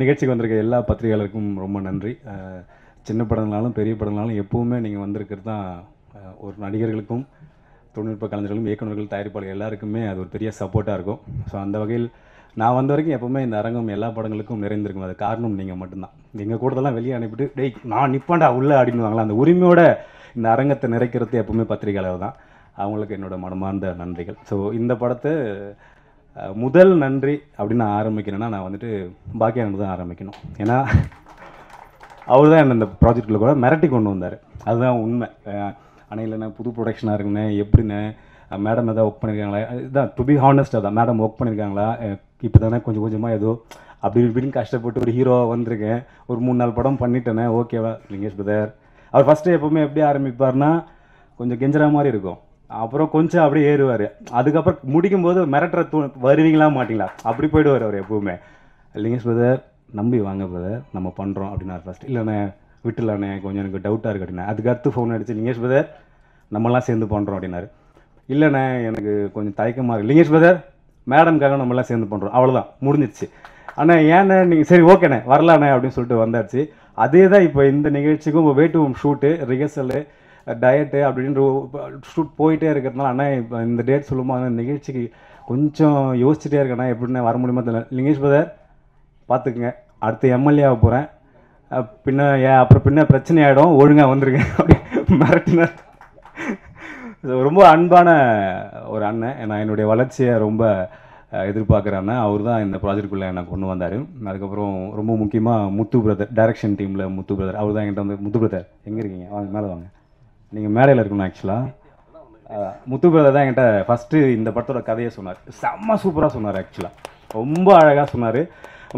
நிகழ்ச்சிக்கு வந்திருக்க எல்லா பத்திரிகையாளருக்கும் ரொம்ப நன்றி. சின்ன படங்களாலும் பெரிய படங்களாலும் எப்போவுமே நீங்கள் வந்திருக்கிறது தான் ஒரு நடிகர்களுக்கும் தொழில்நுட்ப கலைஞர்களும் இயக்குநர்கள் தயாரிப்பாளர்கள் எல்லாருக்குமே அது ஒரு பெரிய சப்போர்ட்டாக இருக்கும். ஸோ அந்த வகையில் நான் வந்த வரைக்கும் எப்போவுமே இந்த அரங்கம் எல்லா படங்களுக்கும் நிறைந்திருக்கும். அது காரணம் நீங்கள் மட்டும்தான். எங்கள் கூடதெல்லாம் வெளியே அனுப்பிட்டு டேய் நான் நிப்பாண்டா உள்ளே அப்படின்னுவாங்களா, அந்த உரிமையோட இந்த அரங்கத்தை நிறைக்கிறது எப்போவுமே பத்திரிகையாளர் தான். அவங்களுக்கு என்னோட மனமார்ந்த நன்றிகள். ஸோ இந்த படத்தை முதல் நன்றி அப்படின்னு நான் ஆரம்பிக்கணும்னா நான் வந்துட்டு பாக்கியானது தான் ஆரம்பிக்கணும். ஏன்னா அவர் தான் என்ன இந்த ப்ராஜெக்டில் கூட மிரட்டி கொண்டு வந்தார். அதுதான் உண்மை. ஆனால் இல்லைண்ணே புது ப்ரொடக்ஷனாக இருக்குண்ணே, எப்படிண்ணே மேடம் எதாவது ஒர்க் பண்ணியிருக்காங்களா, இதுதான் டு பி ஹானஸ்ட். அதான் மேடம் ஒர்க் பண்ணியிருக்காங்களா, இப்போ தானே கொஞ்சம் கொஞ்சமாக ஏதோ அப்படி இப்படின்னு கஷ்டப்பட்டு ஒரு ஹீரோவாக வந்திருக்கேன், ஒரு 3-4 படம் பண்ணிட்டேனே, ஓகேவா லிங்கேஷ் பிரதர். அவர் ஃபஸ்ட்டு எப்போவுமே எப்படி ஆரம்பிப்பார்னா கொஞ்சம் கெஞ்சரா மாதிரி இருக்கும், அப்புறம் கொஞ்சம் அப்படியே ஏறுவார், அதுக்கப்புறம் முடிக்கும்போது மிரட்டுற வருவீங்களா மாட்டிங்களா அப்படி போயிடுவார் அவர் எப்போவுமே. லிங்கேஷ் பிரதர் நம்பி வாங்க பிரதர் நம்ம பண்ணுறோம் அப்படின்னாரு ஃபஸ்ட்டு. இல்லைண்ணே விட்டுலாண்ணே கொஞ்சம் எனக்கு டவுட்டாக இருக்குது அப்படின்னா, அதுக்கடுத்து ஃபோன் அடிச்சு லிங்கேஷ் பிரதர் நம்மலாம் சேர்ந்து பண்ணுறோம் அப்படின்னாரு. இல்லைண்ணே எனக்கு கொஞ்சம் தயக்கமாக இருக்குது லிங்கேஷ் பிரதர் மேடம்காக நம்மளாம் சேர்ந்து பண்ணுறோம், அவ்வளோதான் முடிஞ்சிடுச்சு. அண்ணா ஏண்ணே நீங்கள் சரி ஓகேண்ணே வரலாண்ணே அப்படின்னு சொல்லிட்டு வந்தாச்சு. அதே தான் இப்போ இந்த நிகழ்ச்சிக்கும் இப்போ way to home shoot rehearsal diet அப்படின்ற ஷூட் போயிட்டே இருக்கிறதுனால அண்ணா இப்போ இந்த டேட் சொல்லும்போது அந்த நிகழ்ச்சிக்கு கொஞ்சம் யோசிச்சுட்டே இருக்கேண்ணா எப்படின்னா வர முடியுமா தெரியல. லிங்கேஷ் பிரதர் பார்த்துக்குங்க, அடுத்து எம்எல்ஏவாக போகிறேன், அப்புறம் பின்ன பிரச்சனை ஆகிடும், ஒழுங்காக வந்திருக்கேன் அப்படி மிரட்டினார். ரொம்ப அன்பான ஒரு அண்ணன். நான் என்னுடைய வளர்ச்சியை ரொம்ப எதிர்பார்க்குற அண்ணன். அவர் தான் இந்த ப்ராஜெக்டுக்குள்ளே என்னை கொண்டு வந்தார். அதுக்கப்புறம் ரொம்ப முக்கியமாக முத்து பிரதர், டைரக்ஷன் டீமில் முத்து பிரதர், அவர் தான் என்கிட்ட வந்து முத்து பிரதர் எங்கே இருக்கீங்க வாங்க மேலே வாங்க, நீங்கள் மேடையில் இருக்கணும். ஆக்சுவலாக முத்து பிரதர் தான் என்கிட்ட ஃபஸ்ட்டு இந்த படத்தோட கதையை சொன்னார். செம்ம சூப்பராக சொன்னார். ஆக்சுவலாக ரொம்ப அழகாக சொன்னார்.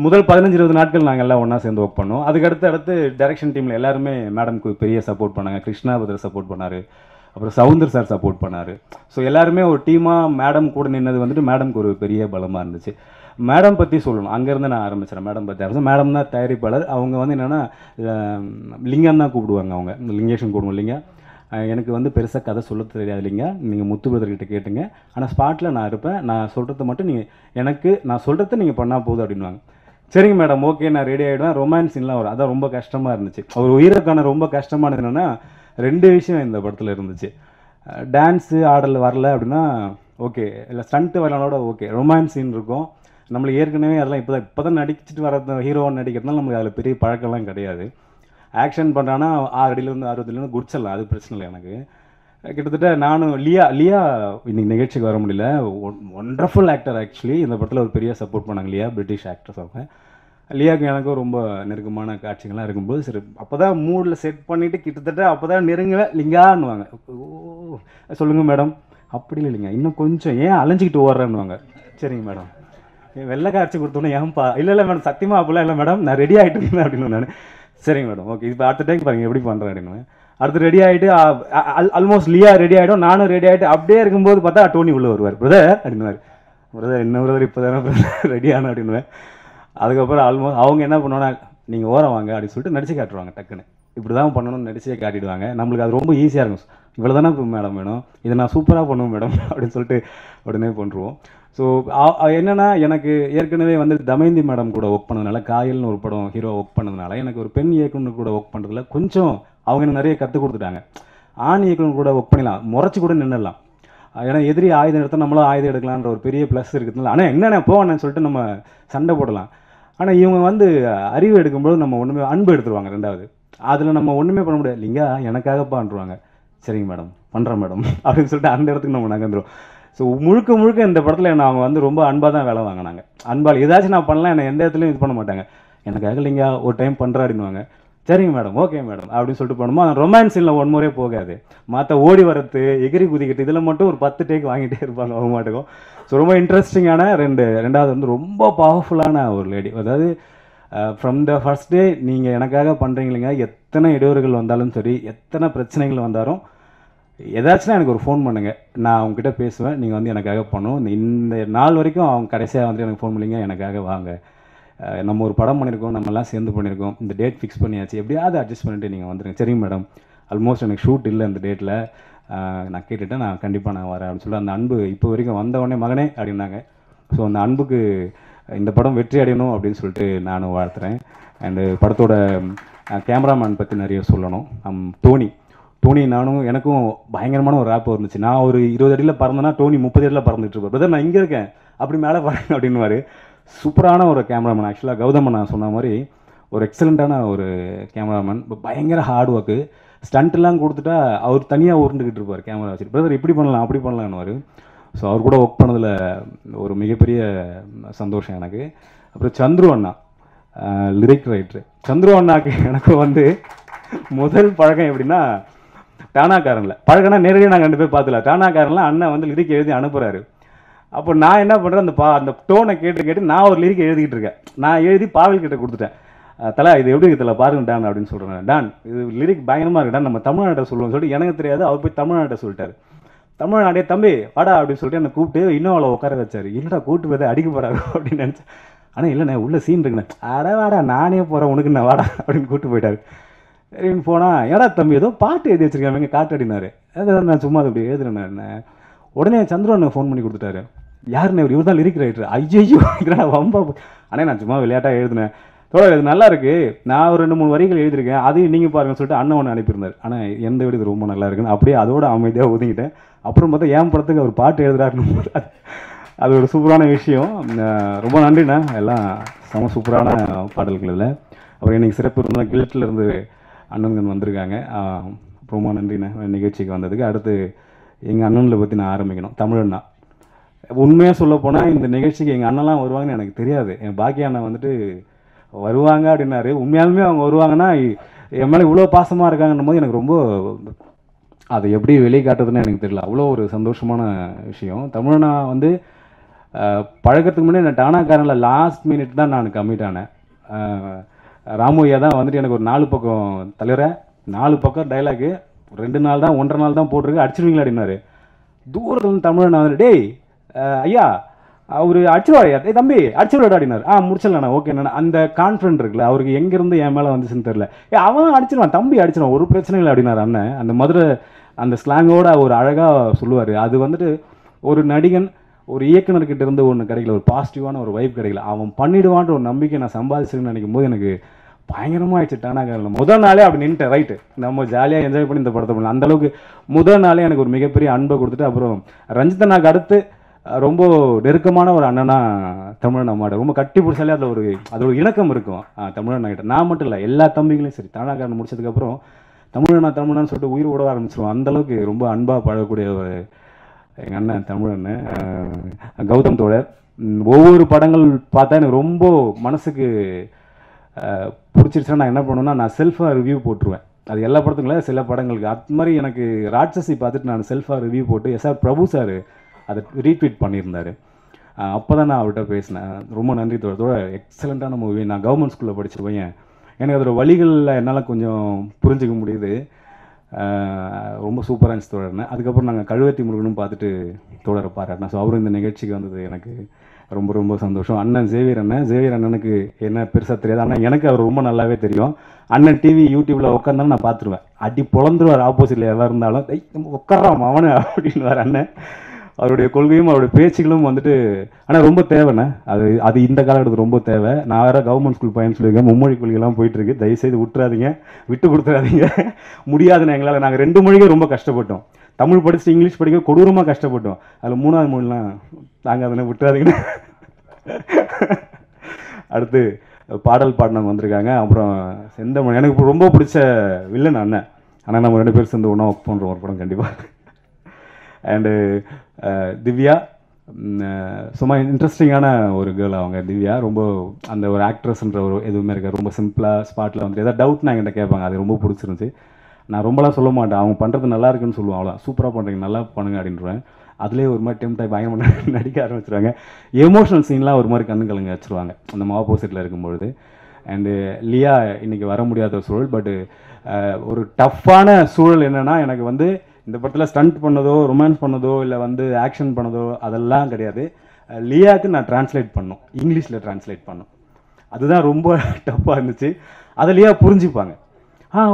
முதல் 15-20 நாட்கள் நாங்கள் எல்லாம் ஒன்றா சேர்ந்து ஒர்க் பண்ணோம். அதுக்கடுத்து டைரக்ஷன் டீமில் எல்லாருமே மேடம்க்கு பெரிய சப்போர்ட் பண்ணாங்க. கிருஷ்ணா பிரதர் சப்போர்ட் பண்ணார், அப்புறம் சவுந்தர் சார் சப்போர்ட் பண்ணார். ஸோ எல்லாருமே ஒரு டீமாக மேடம் கூட நின்னது வந்துட்டு மேடம்க்கு ஒரு பெரிய பலமாக இருந்துச்சு. மேடம் பற்றி சொல்லணும், அங்கேருந்து நான் ஆரம்பிச்சிடறேன். மேடம் பற்றி மேடம் தான் தயாரிப்பாளர். அவங்க வந்து என்னென்னா லிங்கம் தான் கூப்பிடுவாங்க, அவங்க லிங்கேஷன் கூப்பிடுவோம். லிங்கம் எனக்கு வந்து பெருசாக கதை சொல்ல தெரியாது இல்லைங்க, நீங்கள் முத்து பிரதர்கிட்ட கேட்டுங்க, ஆனால் ஸ்பாட்டில் நான் இருப்பேன், நான் சொல்கிறத மட்டும் நீங்கள் எனக்கு நான் சொல்கிறத நீங்கள் பண்ணால் போதும் அப்படின்வாங்க. சரிங்க மேடம் ஓகே நான் ரெடி ஆகிடுவேன். ரொமான்ஸ் சீன்லாம் வரும், அதான் ரொம்ப கஷ்டமாக இருந்துச்சு. ஒரு உயிருக்கான ரொம்ப கஷ்டமானது என்னென்னா 2 விஷயம் இந்த படத்தில் இருந்துச்சு. டான்ஸு ஆடல் வரல அப்படின்னா ஓகே, இல்லை ஸ்டண்ட்டு வரலனோட ஓகே, ரொமான்ஸ் சீன் இருக்கும். நம்மளுக்கு ஏற்கனவே அதெல்லாம் இப்போ தான் நடிச்சுட்டு வர ஹீரோவாக நடிக்கிறதுனால நமக்கு அதில் பெரிய பழக்கம்லாம் கிடையாது. ஆக்ஷன் பண்ணுறான்னா 6 அடியிலேருந்து 60 அடியிலேருந்து குடிச்சிடலாம், அது பிரச்சனை இல்லை எனக்கு. கிட்டத்தட்ட நானும் லியா இன்னைக்கு நிகழ்ச்சிக்கு வர முடியல. Wonderful actor. ஆக்சுவலி இந்த படத்தில் ஒரு பெரிய சப்போர்ட் பண்ணாங்க லியா, பிரிட்டிஷ் ஆக்ட்ரஸ். அவங்க லியாவுக்கு எனக்கும் ரொம்ப நெருக்கமான காட்சிகள்லாம் இருக்கும்போது சரி அப்போ தான் மூடில் செட் பண்ணிவிட்டு கிட்டத்தட்ட அப்போ தான் நெருங்குவேன். லிங்கான்னுவாங்க, ஓ சொல்லுங்கள் மேடம், அப்படி இல்லைங்க இன்னும் கொஞ்சம் ஏன் அலைஞ்சிக்கிட்டு ஓடுறேன்னுவாங்க. சரிங்க மேடம் வெள்ளை காய்ச்சி கொடுத்தோன்னே ஏன்பா, இல்லை மேடம் சத்தியமாக அப்படிலாம் இல்லை மேடம் நான் ரெடி ஆகிட்டு இருந்தேன் அப்படின்னு நான். சரிங்க மேடம் ஓகே இப்போ அடுத்த டைம் பாருங்கள் எப்படி பண்ணுறேன் அப்படின்னு. அடுத்து ரெடி ஆகிட்டு ஆல்மோஸ்ட் லியா ரெடி ஆகிடும், நானும் ரெடி ஆகிட்டு அப்படியே இருக்கும்போது பார்த்தா டோனி உள்ளே வருவார். பிரதர் அப்படின்னுவார். பிரதர் என்ன பிரதர் இப்போ தானே பிரதர் ரெடி ஆனேன் அப்படின்னுவேன். அதுக்கப்புறம் ஆல்மோஸ்ட் அவங்க என்ன பண்ணுவாங்கன்னா நீங்கள் ஓரம் வாங்க அப்படின்னு சொல்லிட்டு நடிச்சு காட்டுருவாங்க. டக்குன்னு இப்படி தான் பண்ணணும்னு நடிச்சே காட்டிடுவாங்க. நம்மளுக்கு அது ரொம்ப ஈஸியாக இருக்கும். இவ்வளோ தானே இப்போ மேடம் வேணும், இதை நான் சூப்பராக பண்ணுவேன் மேடம் அப்படின்னு சொல்லிட்டு உடனே பண்ணுருவோம். ஸோ என்னென்னா எனக்கு ஏற்கனவே வந்து தமயந்தி மேடம் கூட ஒர்க் பண்ணதுனால, காயல்னு ஒரு படம் ஹீரோ ஒர்க் பண்ணதுனால எனக்கு ஒரு பெண் இயக்குனர் கூட ஒர்க் பண்ணுறதுல கொஞ்சம் அவங்க எனக்கு நிறைய கற்றுக் கொடுத்துட்டாங்க. ஆண் இயக்குனர் கூட ஒர்க் பண்ணிடலாம், முறைச்சி கூட நின்றுடலாம். ஏன்னா எதிரி ஆயுதம் எடுத்தால் நம்மளும் ஆயுதம் எடுக்கலான்ற ஒரு பெரிய ப்ளஸ் இருக்குதுனால, ஆனால் என்னென்ன போவேன்னு சொல்லிட்டு நம்ம சண்டை போடலாம். ஆனால் இவங்க வந்து அறிவு எடுக்கும்போது நம்ம ஒன்றுமே அன்பு எடுத்துருவாங்க. ரெண்டாவது அதில் நம்ம ஒன்றுமே பண்ண முடியாது. இல்லைங்க எனக்காக பண்ணுறாங்க, சரிங்க மேடம் பண்ணுறேன் மேடம் அப்படின்னு சொல்லிட்டு அந்த இடத்துக்கு நம்ம நகர்ந்துடும். ஸோ முழுக்க இந்த படத்தில் என்ன அவங்க வந்து ரொம்ப அன்பாக தான் வேலை வாங்கினாங்க. அன்பால் ஏதாச்சும் நான் பண்ணலாம், என்னை எந்த இடத்துலையும் இது பண்ண மாட்டாங்க. எனக்காக இல்லைங்க ஒரு டைம் பண்ணுறா அப்படின்வாங்க. சரிங்க மேடம் ஓகே மேடம் அப்படின்னு சொல்லிட்டு போனோமா. அந்த ரொமான்ஸ் சீனில் ஒன் முறையே போகாது, மற்ற ஓடி வரத்து எகிரி குதிக்கிட்டு இதில் மட்டும் ஒரு 10 டேக் வாங்கிட்டே இருப்பாங்க அவங்க மாட்டுக்கும். ஸோ ரொம்ப இன்ட்ரெஸ்டிங்கான ரெண்டாவது வந்து ரொம்ப பவர்ஃபுல்லான ஒரு லேடி. அதாவது ஃப்ரம் த ஃபர்ஸ்ட் டே நீங்கள் எனக்காக பண்ணுறீங்களேங்க, எத்தனை இடையூறுகள் வந்தாலும் சரி, எத்தனை பிரச்சனைகள் வந்தாலும் ஏதாச்சும் எனக்கு ஒரு ஃபோன் பண்ணுங்கள், நான் அவங்ககிட்ட பேசுவேன், நீங்கள் வந்து எனக்காக பண்ணணும். இந்த நாள் வரைக்கும் அவங்க கடைசியாக வந்து எனக்கு ஃபோன் பண்ணிங்க எனக்காக வாங்க, நம்ம ஒரு படம் பண்ணியிருக்கோம், நம்மலாம் சேர்ந்து பண்ணியிருக்கோம், இந்த டேட் ஃபிக்ஸ் பண்ணியாச்சு, எப்படியாவது அட்ஜஸ்ட் பண்ணிவிட்டு நீங்கள் வந்துடுங்க. சரிங்க மேடம் ஆல்மோஸ்ட் எனக்கு ஷூட் இல்லை அந்த டேட்டில், நான் கேட்டுவிட்டேன், நான் கண்டிப்பாக நான் வரேன் அப்படின்னு சொல்லி அந்த அன்பு இப்போ வரைக்கும் வந்தவொடனே மகனே அப்படின்னாங்க. ஸோ அந்த அன்புக்கு இந்த படம் வெற்றி அடையணும் அப்படின்னு சொல்லிட்டு நானும் வாழ்த்துறேன். அண்டு படத்தோட கேமராமேன் பற்றி நிறைய சொல்லணும். டோனி நானும் எனக்கும் பயங்கரமான ஒரு ரேப் இருந்துச்சு. நான் ஒரு 20 அடியில் பறந்தேன்னா டோனி 30 அடியில் பறந்துட்டு இருப்பேன். பிரதர் நான் இங்கே இருக்கேன் அப்படி மேலே பாருங்க அப்படின்னுவார். சூப்பரான ஒரு கேமராமேன். ஆக்சுவலாக கௌதம் நான் சொன்ன மாதிரி ஒரு எக்ஸலண்ட்டான ஒரு கேமராமேன். பயங்கர ஹார்ட் ஒர்க்கு. ஸ்டண்ட்லாம் கொடுத்துட்டா அவர் தனியாக உருண்டுக்கிட்டு இருப்பார் கேமரா வச்சுட்டு. பிரதர் இப்படி பண்ணலாம் அப்படி பண்ணலான்னுவார். ஸோ அவர் கூட ஒர்க் பண்ணதில் ஒரு மிகப்பெரிய சந்தோஷம் எனக்கு. அப்புறம் சந்துரு அண்ணா லிரிக் ரைட்ரு. சந்துரு அண்ணாக்கு எனக்கு வந்து முதல் பழக்கம் எப்படின்னா டானாக்காரனில் பழக்கம்னா நேரடியாக நாங்கள் 2 பேர் பார்த்துல. டானாக்காரனில் அண்ணன் வந்து லிரிக் எழுதி அனுப்புகிறாரு. அப்போ நான் என்ன பண்ணுறேன், அந்த டோனை கேட்டு நான் ஒரு லிரிக் எழுதிக்கிட்டு இருக்கேன். நான் எழுதி பாவல் கிட்ட கொடுத்துட்டேன். தலை இது எப்படி இதில் பாருங்க டான் அப்படின்னு சொல்கிறேன். டான் இது லிரிக் பயங்கரமாக இருக்கு டான், நம்ம தமிழ்நாட்டை சொல்லுவோம்னு சொல்லிட்டு எனக்கு தெரியாது. அவர் போய் தமிழ்நாட்டை சொல்லிட்டாரு. தமிழ்நாடே தம்பி வாடா அப்படின்னு சொல்லிட்டு என்னை கூப்பிட்டு இன்னும் அவளை உட்கார வச்சார். இல்லைடா கூப்பிட்டு போய் அடிக்க போகிறாரு அப்படின்னு நினச்சேன். ஆனால் இல்லைண்ணே உள்ள சீன் இருக்குண்ணே. அட வாடா நானே போகிறேன் உனக்கு நான் வாடா அப்படின்னு கூப்பிட்டு போயிட்டாரு. சரின்னு போனால் ஏடா தம்பி ஏதோ பாட்டு எழுதி வச்சிருக்கேன் எங்கள் காட்டு அப்படின்னாரு. அதான் நான் சும்மா அப்படி எழுதுறேன். உடனே சந்திரன் ஃபோன் பண்ணி கொடுத்துட்டாரு. யாருண்ணே இவர் தான் லிரிக் ரைட்டர். ஐயோ வம்பா. ஆனால் நான் சும்மா விளையாட்டாக எழுதினேன். தோழர் இது நல்லா இருக்கு, நான் ஒரு 2-3 வரிகள் எழுதியிருக்கேன், அதையும் நீங்கள் பாருங்கன்னு சொல்லிட்டு அண்ணன் ஒன்று அனுப்பியிருந்தார். ஆனால் எந்த விட இது ரொம்ப நல்லா இருக்குன்னு அப்படியே அதோட அமைதியாக ஒதுங்கிட்டேன். அப்புறம் பார்த்தா என் படத்துக்கு அவர் பாட்டு எழுதுறாருன்னு அது ஒரு சூப்பரான விஷயம். ரொம்ப நன்றிண்ணா. எல்லாம் செம சூப்பரான பாடல்கள் இல்லை. அப்புறம் எனக்கு சிறப்பு இருந்தால் கிழட்டில் இருந்து அண்ணன்கள் வந்திருக்காங்க. ரொம்ப நன்றிண்ணா நிகழ்ச்சிக்கு வந்ததுக்கு. அடுத்து எங்கள் அண்ணன்களை பற்றி நான் ஆரம்பிக்கணும். தமிழண்ணா உண்மையாக சொல்ல போனால் இந்த நிகழ்ச்சிக்கு எங்கள் அண்ணன்லாம் வருவாங்கன்னு எனக்கு தெரியாது. என் பாக்கிய அண்ணன் வந்துட்டு வருவாங்க அப்படின்னாரு. உண்மையாலுமே அவங்க வருவாங்கன்னா என் மேலே இவ்வளோ பாசமாக இருக்காங்கன்னும் போது எனக்கு ரொம்ப அதை எப்படி வெளியே காட்டுறதுன்னு எனக்கு தெரியல. அவ்வளோ ஒரு சந்தோஷமான விஷயம். தமிழனா வந்து பழக்கத்துக்கு முன்னாடி நான் டானாக்காரனில் லாஸ்ட் மினிட் தான் நான் கம்மிட் ஆனேன். ராமுய்யா தான் வந்துட்டு எனக்கு ஒரு 4 பக்கம் தலைவரை 4 பக்கம் டைலாகு 2 நாள் தான் 1.5 நாள் தான் போட்டிருக்கு அடிச்சிருவீங்களா அப்படின்னாரு. தூரத்தில் தமிழன் வந்துட்டு டேய் ஐயா அவர் அடிச்சிருவாயா தம்பி அடிச்சிருவாடா அப்படின்னாரு. முடிச்சிடலாண்ணா ஓகேண்ணா. அந்த கான்ஃபிடன்ட் இருக்குல்ல அவருக்கு எங்கேருந்து என் மேலே வந்துச்சுன்னு தெரில. அவன் அடிச்சிருவான் தம்பி அடிச்சிருவான் ஒரு பிரச்சனை இல்லை அப்படின்னாரு அண்ணன். அந்த மதுரை அந்த ஸ்லாங்கோட ஒரு அழகாக சொல்லுவார். அது வந்துட்டு ஒரு நடிகன் ஒரு இயக்குனர்கிட்ட இருந்து ஒன்று கிடைக்கல, ஒரு பாசிட்டிவான ஒரு வைப் கிடைக்கல. அவன் பண்ணிடுவான்ற ஒரு நம்பிக்கை நான் சம்பாதிச்சிருன்னு நினைக்கும் போது எனக்கு பயங்கரமாக ஆயிடுச்சுட்டானா. முதல் நாளே அப்படி நின்றுட்டேன். ரைட்டு நம்ம ஜாலியாக என்ஜாய் பண்ணி இந்த படத்தை பண்ணலாம். அந்தளவுக்கு முதல் நாளே எனக்கு ஒரு மிகப்பெரிய அன்பை கொடுத்துட்டு அப்புறம் ரஞ்சிதனாக்கு அடுத்து ரொம்ப நெருக்கமான ஒரு அண்ணனா தமிழன் அம்மாட்ட ரொம்ப கட்டி பிடிச்சாலே அதில் ஒரு அதோட இணக்கம் இருக்கும் தமிழன் கிட்ட. நான் மட்டும் இல்லை எல்லா தம்பிகளையும் சரி. தானாக்காரன் முடிச்சதுக்கப்புறம் தமிழனான்னு சொல்லிட்டு உயிர் ஓட ஆரம்பிச்சிருவோம். அந்தளவுக்கு ரொம்ப அன்பாக பழகக்கூடிய ஒரு எங்கள் அண்ணன் தமிழன் கௌதம் தோழர். ஒவ்வொரு படங்கள் பார்த்தா எனக்கு ரொம்ப மனசுக்கு பிடிச்சிருச்சுன்னா நான் என்ன பண்ணுவேன்னா நான் செல்ஃபாக ரிவ்யூ போட்டுருவேன். அது எல்லா படத்துக்குள்ள சில படங்களுக்கு அது மாதிரி எனக்கு ராட்சசி பார்த்துட்டு நான் செல்ஃபாக ரிவ்யூ போட்டு எஸ்ஆர் பிரபு சார் அதை ரீட்வீட் பண்ணியிருந்தார். அப்போ தான் நான் அவர்கிட்ட பேசினேன். ரொம்ப நன்றி தோழர், எக்ஸலண்ட்டான மூவி. நான் கவர்மெண்ட் ஸ்கூலில் படித்த பையன், எனக்கு அதோட வழிகளில் என்னால் கொஞ்சம் புரிஞ்சிக்க முடியுது. ரொம்ப சூப்பராக இருந்துச்சு தோழர்னு. அதுக்கப்புறம் நாங்கள் கழுவத்தி முருகனும் பார்த்துட்டு தோழரை பாராட்டினேன். ஸோ அவரும் இந்த நிகழ்ச்சிக்கு வந்தது எனக்கு ரொம்ப ரொம்ப சந்தோஷம். அண்ணன் ஜேவியர் அண்ணனுக்கு என்ன பெருசாக தெரியாது, ஆனால் எனக்கு அவர் ரொம்ப நல்லாவே தெரியும். அண்ணன் டிவி யூடியூப்பில் உட்காந்தாலும் நான் பார்த்துருவேன். அடி பொழந்துருவார் ஆப்போசிட்டில் எதாக இருந்தாலும் உட்காரான் அவனு அப்படின்வார் அண்ணன். அவருடைய கொள்கையும் அவருடைய பேச்சுகளும் வந்துட்டு ஆனால் ரொம்ப தேவைண்ணே. அது இந்த காலகட்டத்துக்கு ரொம்ப தேவை. நான் வேறு கவர்மெண்ட் ஸ்கூல் பையன் சொல்லியிருக்கேன். மும்மொழி கொள்கைலாம் போயிட்டுருக்கு. தயவுசெய்து விட்டுறாதீங்க, விட்டு கொடுத்துறாதீங்க. முடியாதுண்ணே எங்களால். நாங்கள் 2 மொழிகள் ரொம்ப கஷ்டப்பட்டோம். தமிழ் படிச்சுட்டு இங்கிலீஷ் படிக்க கொடூரமாக கஷ்டப்பட்டோம். அதில் 3வது மொழிலாம் நாங்கள் அதனை விட்டுறாதீங்கண்ணே. அடுத்து பாடல் பாடினவங்க வந்திருக்காங்க. அப்புறம் செந்தமணி எனக்கு ரொம்ப பிடிச்ச வில்லன் அண்ணன். ஆனால் நம்ம 2 பேர் சேர்ந்து ஒன்றா ஒர்க் பண்ணுறோம் ஒரு படம் கண்டிப்பாக. அண்டு திவ்யா சும்மா இன்ட்ரெஸ்டிங்கான ஒரு கேர்ள் அவங்க. திவ்யா ரொம்ப அந்த ஒரு ஆக்ட்ரஸ்ன்ற ஒரு எதுவுமே இருக்காது. ரொம்ப சிம்பிளாக ஸ்பாட்டில் வந்துட்டு ஏதாவது டவுட்னா என்கிட்ட கேட்பாங்க. அது ரொம்ப பிடிச்சிருந்துச்சி. நான் ரொம்பலாம் சொல்ல மாட்டேன், அவங்க பண்ணுறது நல்லா இருக்குன்னு சொல்லுவாங்க. அவ்வளோ சூப்பராக பண்ணுறீங்க நல்லா பண்ணுங்க அப்படின்றேன். அதுலேயே ஒரு மாதிரி டெம்ட் ஆகி பயங்கரமாக நடிக்க ஆரம்பிச்சிருவாங்க. எமோஷனல் சீன்லாம் ஒரு மாதிரி கண்ணு கலங்க வச்சுருவாங்க நம்ம ஆப்போசிட்டில் இருக்கும்பொழுது. அண்டு லியா இன்றைக்கி வர முடியாத சூழல். பட்டு ஒரு டஃப்பான சூழல் என்னென்னா எனக்கு வந்து இந்த படத்தில் ஸ்டண்ட் பண்ணதோ ரொமான்ஸ் பண்ணதோ இல்லை வந்து ஆக்ஷன் பண்ணதோ அதெல்லாம் கிடையாது. லியாவுக்கு நான் ட்ரான்ஸ்லேட் பண்ணோம், இங்கிலீஷில் ட்ரான்ஸ்லேட் பண்ணோம். அதுதான் ரொம்ப டஃப்பாக இருந்துச்சு. அதை லியா புரிஞ்சுப்பாங்க.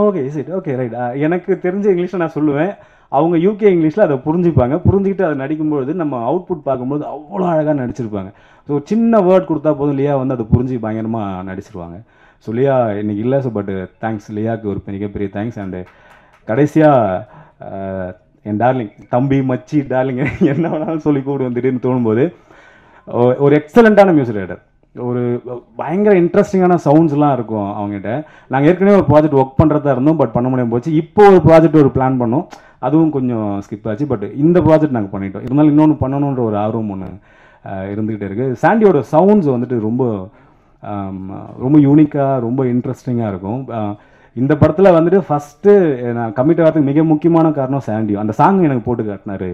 Okay is it okay right. எனக்கு தெரிஞ்ச இங்கிலீஷில் நான் சொல்லுவேன். அவங்க யூகே இங்கிலீஷில் அதை புரிஞ்சுப்பாங்க. புரிஞ்சுக்கிட்டு அதை நடிக்கும்போது நம்ம அவுட்புட் பார்க்கும்போது அவ்வளோ அழகாக நடிச்சிருப்பாங்க. ஸோ சின்ன வேர்ட் கொடுத்தா போதும், லியா வந்து அதை புரிஞ்சு பயங்கரமாக நடிச்சிருவாங்க. ஸோ லியா இன்றைக்கி இல்லை. ஸோ பட் தேங்க்ஸ், லியாவுக்கு ஒரு மிகப்பெரிய தேங்க்ஸ். அண்டு கடைசியாக என் டார்லிங், தம்பி, மச்சி, டார்லிங் என்ன வேணாலும் சொல்லி கூப்பிடுவோம் திடீர்னு தோணும்போது, ஒரு எக்ஸலண்ட்டான மியூசிக் டைரக்டர். ஒரு பயங்கர இன்ட்ரெஸ்டிங்கான சவுண்ட்ஸ்லாம் இருக்கும் அவங்ககிட்ட. நாங்கள் ஏற்கனவே ஒரு ப்ராஜெக்ட் ஒர்க் பண்ணுறதா இருந்தோம், பட் பண்ண முடியாமல் போச்சு. இப்போ ஒரு ப்ராஜெக்ட் ஒரு பிளான் பண்ணோம், அதுவும் கொஞ்சம் ஸ்கிப் ஆச்சு. பட் இந்த ப்ராஜெக்ட் நாங்கள் பண்ணிட்டோம். இருந்தாலும் இன்னொன்று பண்ணணுன்ற ஒரு ஆர்வம் ஒன்று இருந்துக்கிட்டே இருக்குது. சாண்டியோட சவுண்ட்ஸ் வந்துட்டு ரொம்ப ரொம்ப யூனிக்காக, ரொம்ப இன்ட்ரெஸ்டிங்காக இருக்கும். இந்த படத்தில் வந்துட்டு ஃபஸ்ட்டு நான் கமிட் ஆகிறதுக்கு மிக முக்கியமான காரணம் சாண்டியோ. அந்த சாங் எனக்கு போட்டு காட்டினார்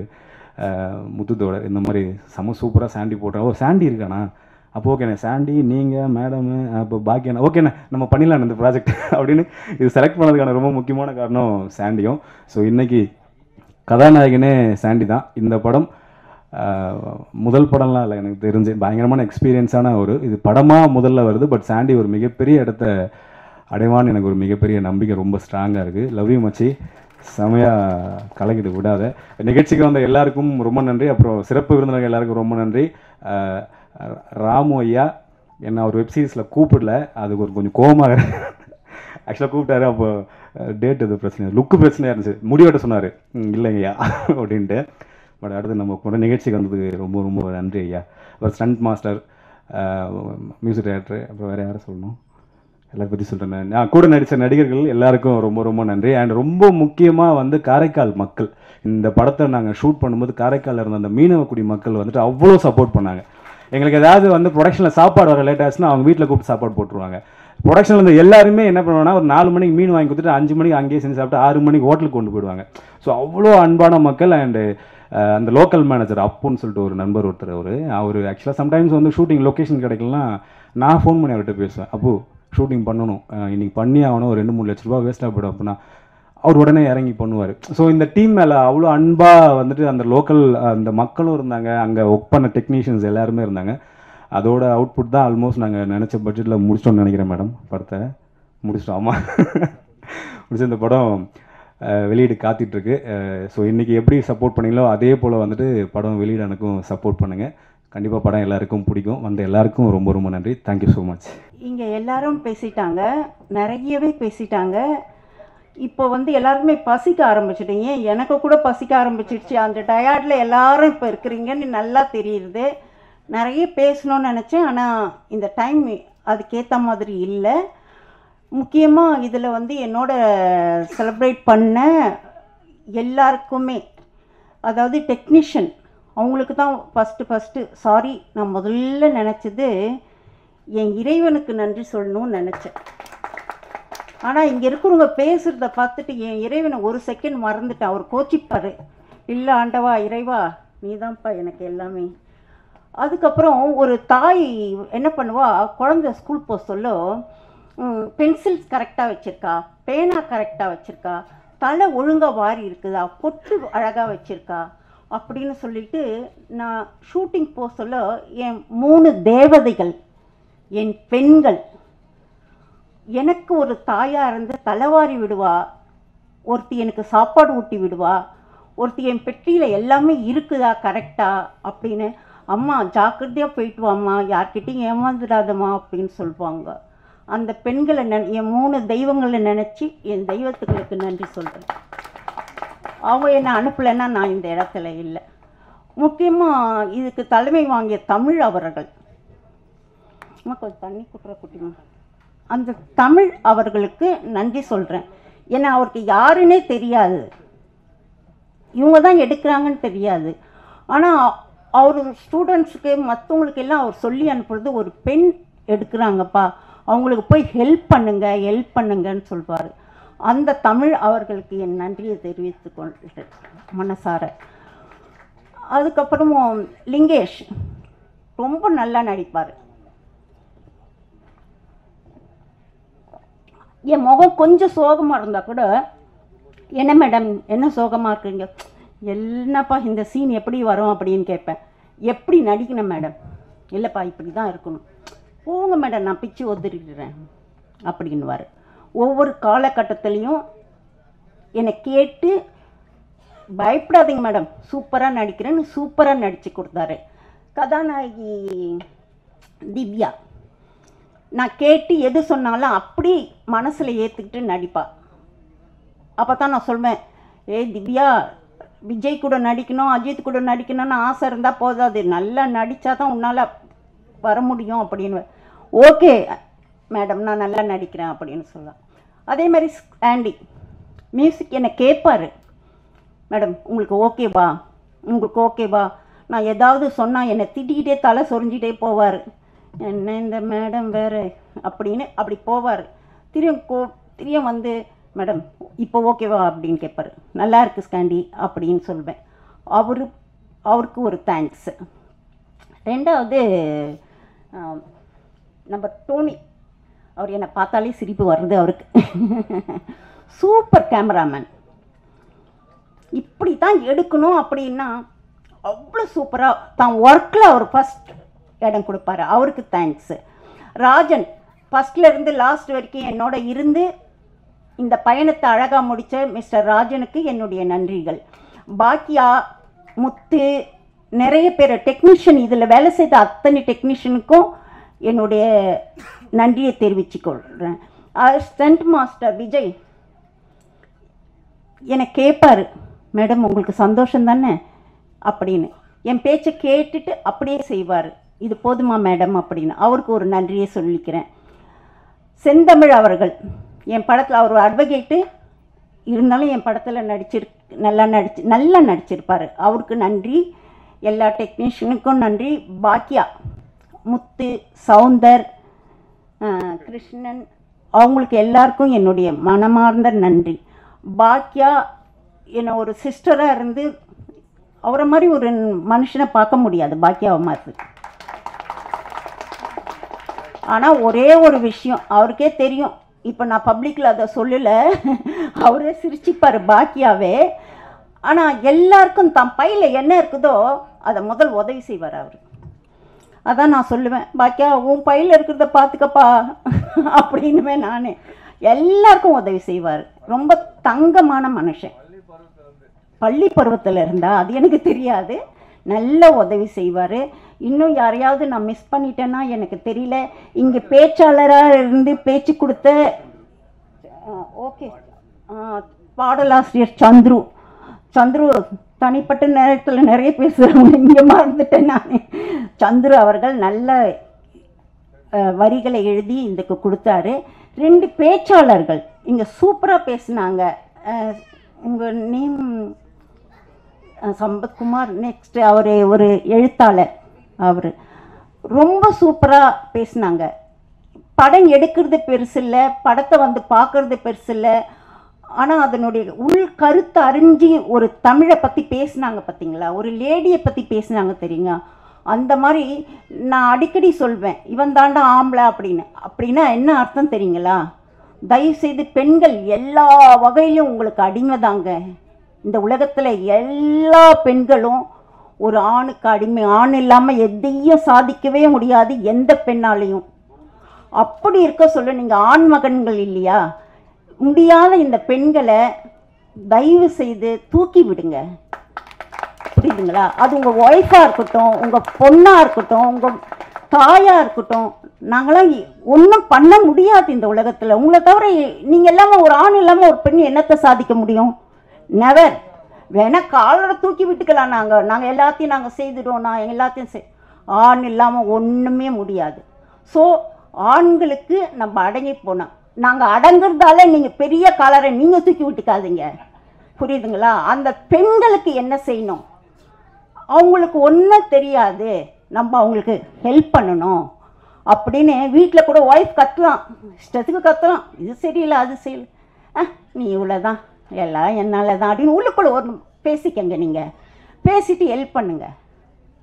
முத்துத்தோட. இந்த மாதிரி செம சூப்பராக சாண்டி போட்டேன். ஓ சாண்டி இருக்காண்ணா, அப்போ ஓகேண்ணே, சாண்டி நீங்கள் மேடமு அப்போ பாக்கியண்ணா, ஓகேண்ணே நம்ம பண்ணிடலாம் இந்த ப்ராஜெக்ட் அப்படின்னு இது செலக்ட் பண்ணதுக்கான ரொம்ப முக்கியமான காரணம் சாண்டியும். ஸோ இன்றைக்கி கதாநாயகனே சாண்டி தான். இந்த படம் முதல் படம்லாம் இல்லை, எனக்கு தெரிஞ்சு பயங்கரமான எக்ஸ்பீரியன்ஸான இது படமாக முதல்ல வருது. பட் சாண்டி ஒரு மிகப்பெரிய இடத்த அடைவான்னு எனக்கு ஒரு மிகப்பெரிய நம்பிக்கை ரொம்ப ஸ்ட்ராங்காக இருக்குது. லவ் யூ மச்சி, செமையாக கலக்கிட்டு விடாத. நிகழ்ச்சிக்கு வந்த எல்லாருக்கும் ரொம்ப நன்றி. அப்புறம் சிறப்பு விருந்தினர்கள் எல்லாருக்கும் ரொம்ப நன்றி. ராமு ஐயா என்ன ஒரு வெப்சீரிஸில் கூப்பிடல, அதுக்கு ஒரு கொஞ்சம் கோபமாக ஆக்சுவலாக கூப்பிட்டாரு. அப்போ டேட் இது பிரச்சனை, லுக்கு பிரச்சனையாக இருந்துச்சு. முடிவெட்ட சொன்னார், இல்லைங்கய்யா அப்படின்ட்டு. பட் அடுத்து நம்ம கூட நிகழ்ச்சிக்கு வந்ததுக்கு ரொம்ப ரொம்ப நன்றி ஐயா. அப்புறம் ஸ்டண்ட் மாஸ்டர், மியூசிக் டைரக்டர், அப்புறம் வேறு யாரை சொல்லணும், எல்லாரை பற்றி சொல்கிறேன். நான் கூட நடித்த நடிகர்கள் எல்லாருக்கும் ரொம்ப ரொம்ப நன்றி. அண்ட் ரொம்ப முக்கியமாக வந்து காரைக்கால் மக்கள், இந்த படத்தை நாங்கள் ஷூட் பண்ணும்போது காரைக்காலில் இருந்த அந்த மீனவக்குடி மக்கள் வந்துட்டு அவ்வளோ சப்போர்ட் பண்ணாங்க எங்களுக்கு. ஏதாவது வந்து ப்ரொடக்ஷனில் சாப்பாடு வர லேட் ஆச்சுன்னா அவங்க வீட்டில் கூப்பிட்டு சாப்பாடு போட்டுருவாங்க. ப்ரொடக்ஷனில் இருந்து எல்லாருமே என்ன பண்ணுவாங்கன்னா, ஒரு 4 மணிக்கு மீன் வாங்கி கொடுத்துட்டு 5 மணிக்கு அங்கேயே செஞ்சு சாப்பிட்டு 6 மணிக்கு ஹோட்டலுக்கு கொண்டு போயிடுவாங்க. ஸோ அவ்வளோ அன்பான மக்கள். அண்டு அந்த லோக்கல் மேனேஜர் அப்புன்னு சொல்லிட்டு ஒரு நண்பர் ஒருத்தர், அவர் ஆக்சுவலாக சம்டைம்ஸ் வந்து ஷூட்டிங் லொக்கேஷன் கிடைக்கலன்னா நான் ஃபோன் பண்ணி அவர்கிட்ட பேசுவேன், அப்போ ஷூட்டிங் பண்ணணும், இன்றைக்கி பண்ணி ஆகணும், ஒரு 2-3 லட்ச ரூபா வேஸ்ட்டாக போய்டும் அப்படின்னா அவர் உடனே இறங்கி பண்ணுவார். ஸோ இந்த டீம் மேலே அவ்வளோ அன்பாக வந்துட்டு அந்த லோக்கல் அந்த மக்களும் இருந்தாங்க, அங்கே ஒர்க் பண்ண டெக்னீஷியன்ஸ் எல்லாருமே இருந்தாங்க. அதோட அவுட்புட் தான் ஆல்மோஸ்ட் நாங்கள் நினச்ச பட்ஜெட்டில் முடிச்சிட்டோம்னு நினைக்கிறேன் மேடம். படத்தை முடிச்சிட்டோம். ஆமாம், முடிச்சு இந்த படம் வெளியீடு காத்திட்ருக்கு. ஸோ இன்றைக்கி எப்படி சப்போர்ட் பண்ணீங்களோ அதே போல் வந்துட்டு படம் வெளியீடு எனக்கும் சப்போர்ட் பண்ணுங்கள். கண்டிப்பாக படம் எல்லாருக்கும் பிடிக்கும். வந்த எல்லாருக்கும் ரொம்ப ரொம்ப நன்றி. Thank you so much. இங்கே எல்லாரும் பேசிட்டாங்க, நிறையவே பேசிட்டாங்க. இப்போ வந்து எல்லாருக்குமே பசிக்க ஆரம்பிச்சிட்டீங்க, எனக்கு கூட பசிக்க ஆரம்பிச்சிடுச்சு. அந்த டயர்டில் எல்லாரும் இப்போ இருக்கிறீங்கன்னு நல்லா தெரியுது. நிறைய பேசணும்னு நினச்சேன், ஆனால் இந்த டைம் அதுக்கேற்ற மாதிரி இல்லை. முக்கியமாக இதில் வந்து என்னோட செலிப்ரேட் பண்ண எல்லாருக்குமே, அதாவது டெக்னீஷியன் அவங்களுக்கு தான் ஃபஸ்ட்டு சாரி. நான் முதல்ல நினச்சது என் இறைவனுக்கு நன்றி சொல்லணும்னு நினச்சேன். ஆனால் இங்கே இருக்கிறவங்க பேசுகிறத பார்த்துட்டு என் இறைவனை ஒரு செகண்ட் மறந்துட்டேன். அவர் கோச்சிப்பார், இல்லை ஆண்டவா இறைவா நீ தான்ப்பா எனக்கு எல்லாமே. அதுக்கப்புறம் ஒரு தாய் என்ன பண்ணுவா, குழந்தை ஸ்கூல் போக சொல்ல பென்சில்ஸ் கரெக்டாக வச்சுருக்கா, பேனா கரெக்டாக வச்சுருக்கா, தலை ஒழுங்காக வாரி இருக்குதா, பொட்டு அழகாக வச்சுருக்கா அப்படின்னு சொல்லிட்டு நான் ஷூட்டிங் போக சொல்ல என் 3 தேவதைகள், என் பெண்கள் எனக்கு ஒரு தாயாக இருந்து தலைவாரி விடுவா, ஒருத்தி எனக்கு சாப்பாடு ஊட்டி விடுவா, ஒருத்தி என் பெட்டியில் எல்லாமே இருக்குதா கரெக்டா அப்படின்னு, அம்மா ஜாக்கிரதையாக போயிட்டு வாம்மா, யார்கிட்டையும் ஏமாந்துடாதம்மா அப்படின்னு சொல்லுவாங்க. அந்த பெண்களை என் 3 தெய்வங்களை நினச்சி என் தெய்வத்துகளுக்கு நன்றி சொல்கிறேன். அவங்க என்னை அனுப்பலைன்னா நான் இந்த இடத்துல இல்லை. முக்கியமாக இதுக்கு தலைமை வாங்கிய தமிழ் அவர்கள், கொஞ்சம் தண்ணி குட்டுற குட்டிமா, அந்த தமிழ் அவர்களுக்கு நன்றி சொல்கிறேன். ஏன்னா அவருக்கு யாருன்னே தெரியாது, இவங்க தான் எடுக்கிறாங்கன்னு தெரியாது. ஆனால் அவர் ஸ்டூடெண்ட்ஸுக்கு மற்றவங்களுக்கு எல்லாம் அவர் சொல்லி அனுப்புறது, ஒரு பெண் எடுக்கிறாங்கப்பா அவங்களுக்கு போய் ஹெல்ப் பண்ணுங்கன்னு சொல்வார். அந்த தமிழ் அவர்களுக்கு என் நன்றியை தெரிவித்து கொள்கிறேன் மனசார. அதுக்கப்புறமும் லிங்கேஷ் ரொம்ப நல்லா நடிப்பார். என் முகம் கொஞ்சம் சோகமாக இருந்தால் கூட, என்ன மேடம் என்ன சோகமாக இருக்குங்க, என்னப்பா இந்த சீன் எப்படி வரும் அப்படின்னு கேட்பேன். எப்படி நடிக்கணும் மேடம், இல்லைப்பா இப்படி தான் இருக்கணும், போங்க மேடம் நான் பிச்சு ஒதுறிடுறேன் அப்படின்வார். ஒவ்வொரு காலகட்டத்திலையும் என்னை கேட்டு பயப்படாதீங்க மேடம், சூப்பராக நடிக்கிறேன்னு சூப்பராக நடித்து கொடுத்தாரு. கதாநாயகி திவ்யா, நான் கேட்டு எது சொன்னாலும் அப்படி மனசில் ஏற்றுக்கிட்டு நடிப்பா. அப்போ தான் நான் சொல்வேன், ஏய் திவ்யா, விஜய் கூட நடிக்கணும், அஜித் கூட நடிக்கணும்னு ஆசை இருந்தால் போதாது, நல்லா நடித்தா தான் உன்னால் வர முடியும் அப்படின்னு. ஓகே மேடம், நான் நல்லா நடிக்கிறேன் அப்படின்னு சொல்லலாம். அதே மாதிரி ஆண்டி மியூசிக் என்னை கேட்பார், மேடம் உங்களுக்கு ஓகேவா, உங்களுக்கு ஓகேவா, நான் ஏதாவது சொன்னால் என்னை திட்டிக்கிட்டே தலை சொரிஞ்சிட்டே போவார். என்ன இந்த மேடம் வேறு அப்படின்னு அப்படி போவார். திரும்ப வந்து மேடம் இப்போ ஓகேவா அப்படின்னு கேட்பார். நல்லா இருக்கு ஸ்காண்டி அப்படின்னு சொல்வேன். அவருக்கு ஒரு தேங்க்ஸ். ரெண்டாவது நம்ம டோனி, அவர் என்னை பார்த்தாலே சிரிப்பு வருது அவருக்கு. சூப்பர் கேமராமேன், இப்படி தான் எடுக்கணும் அப்படின்னா அவ்வளோ சூப்பராக தான் ஒர்க்கில் அவர் ஃபஸ்ட் இடம் கொடுப்பாரு. அவருக்கு தேங்க்ஸு. ராஜன் ஃபஸ்ட்லேருந்து லாஸ்ட் வரைக்கும் என்னோட இருந்து இந்த பயணத்தை அழகாக முடித்த மிஸ்டர் ராஜனுக்கு என்னுடைய நன்றிகள். பாக்கியா, முத்து, நிறைய பேர் டெக்னீஷியன், இதில் வேலை செய்த அத்தனை டெக்னீஷியனுக்கும் என்னுடைய நன்றியை தெரிவிச்சுக்கொள்கிறேன். ஸ்டண்ட் மாஸ்டர் விஜய் என்னை கேட்பார், மேடம் உங்களுக்கு சந்தோஷம் தானே அப்படின்னு. என் பேச்சை கேட்டுட்டு அப்படியே செய்வார், இது போதுமா மேடம் அப்படின்னு. அவருக்கு ஒரு நன்றியை சொல்லிக்கிறேன். செந்தமிழ் அவர்கள் என் படத்தில், அவர் அட்வொகேட்டு இருந்தாலும் என் படத்தில் நல்லா நடிச்சிருப்பார், அவருக்கு நன்றி. எல்லா டெக்னீஷியனுக்கும் நன்றி. பாக்கியா, முத்து, சவுந்தர், கிருஷ்ணன், அவங்களுக்கு எல்லாருக்கும் என்னுடைய மனமார்ந்த நன்றி. பாக்கியா என்னை ஒரு சிஸ்டராக இருந்து, அவரை மாதிரி ஒரு மனுஷனை பார்க்க முடியாது பாக்கியாவை மாதிரி. ஆனால் ஒரே ஒரு விஷயம் அவருக்கே தெரியும், இப்போ நான் பப்ளிக்கில் அதை சொல்லலை, அவரே சிரிச்சிப்பார் பாக்கியாவே. ஆனால் எல்லாருக்கும் தன் பையில் என்ன இருக்குதோ அதை முதல் உதவி செய்வார் அவர். அதான் நான் சொல்லுவேன், பாக்கியா உன் பையில் இருக்கிறத பார்த்துக்கப்பா அப்படின்னுவேன் நான். எல்லாருக்கும் உதவி செய்வார். ரொம்ப தங்கமான மனுஷன். பள்ளி பருவத்தில் இருந்தால் அது எனக்கு தெரியாது, நல்ல உதவி செய்வார். இன்னும் யாரையாவது நான் மிஸ் பண்ணிட்டேன்னா எனக்கு தெரியல. இங்கே பேச்சாளராக இருந்து பேச்சு கொடுத்த ஓகே பாடலாசிரியர் சந்துரு தனிப்பட்ட நேரத்தில் நிறைய பேசுகிறவங்க, இங்கே மறந்துட்டேன் நான். சந்துரு அவர்கள் நல்ல வரிகளை எழுதி இதுக்கு கொடுத்தாரு. 2 பேச்சாளர்கள் இங்கே சூப்பராக பேசினாங்க. உங்கள் நேம் சம்பத்குமார். நெக்ஸ்ட்டு அவர் ஒரு எழுத்தாளர், அவர் ரொம்ப சூப்பராக பேசினாங்க. படம் எடுக்கிறது பெருசு இல்லை, படத்தை வந்து பார்க்குறது பெருசு இல்லை, ஆனால் அதனுடைய உள் கருத்தை அறிஞ்சு ஒரு தமிழை பற்றி பேசினாங்க பார்த்தீங்களா, ஒரு லேடியை பற்றி பேசினாங்க தெரியுங்க. அந்த மாதிரி நான் அடிக்கடி சொல்வேன், இவன் தாண்டா ஆம்பளை அப்படின்னு. அப்படின்னா என்ன அர்த்தம் தெரியுங்களா? தயவுசெய்து பெண்கள் எல்லா வகையிலும் உங்களுக்கு அடிமை தாங்க. இந்த உலகத்தில் எல்லா பெண்களும் ஒரு ஆணுக்கு அடிமை. ஆண் இல்லாமல் எதையும் சாதிக்கவே முடியாது எந்த பெண்ணாலையும். அப்படி இருக்க சொல்ல நீங்கள் ஆண் மகன்கள் இல்லையா, முடியாத இந்த பெண்களை தயவு செய்து தூக்கி விடுங்க, புரியுதுங்களா? அது உங்கள் ஒய்ஃபாக இருக்கட்டும், உங்கள் பொண்ணாக இருக்கட்டும், உங்கள் தாயாக இருக்கட்டும். நாங்களாம் ஒன்றும் பண்ண முடியாது இந்த உலகத்தில். உங்களை தவிர நீங்கள் இல்லாமல், ஒரு ஆண் இல்லாமல் ஒரு பெண் என்னத்தை சாதிக்க முடியும்? நெவர். வேணா காலோட தூக்கி விட்டுக்கலாம். நாங்கள் எல்லாத்தையும் நாங்கள் செய்துடுவோம், நான் எல்லாத்தையும் ஆண் இல்லாமல் ஒன்றுமே முடியாது. ஸோ ஆண்களுக்கு நம்ம அடங்கி போனோம். நாங்கள் அடங்குறதால நீங்கள் பெரிய காலரை நீங்கள் தூக்கி விட்டுக்காதீங்க, புரியுதுங்களா? அந்த பெண்களுக்கு என்ன செய்யணும், அவங்களுக்கு ஒன்றும் தெரியாது, நம்ம அவங்களுக்கு ஹெல்ப் பண்ணணும் அப்படின்னு. வீட்டில் கூட ஒய்ஃப் கத்தலாம், இஷ்டத்துக்கு கத்தலாம், இது சரியில்லை அது செய்யல, நீ இவ்வளோதான், எல்லாம் என்னால் தான் அப்படின்னு உள்ளுக்குள்ளே ஒரு பேசிக்கங்க. நீங்கள் பேசிட்டு ஹெல்ப் பண்ணுங்க,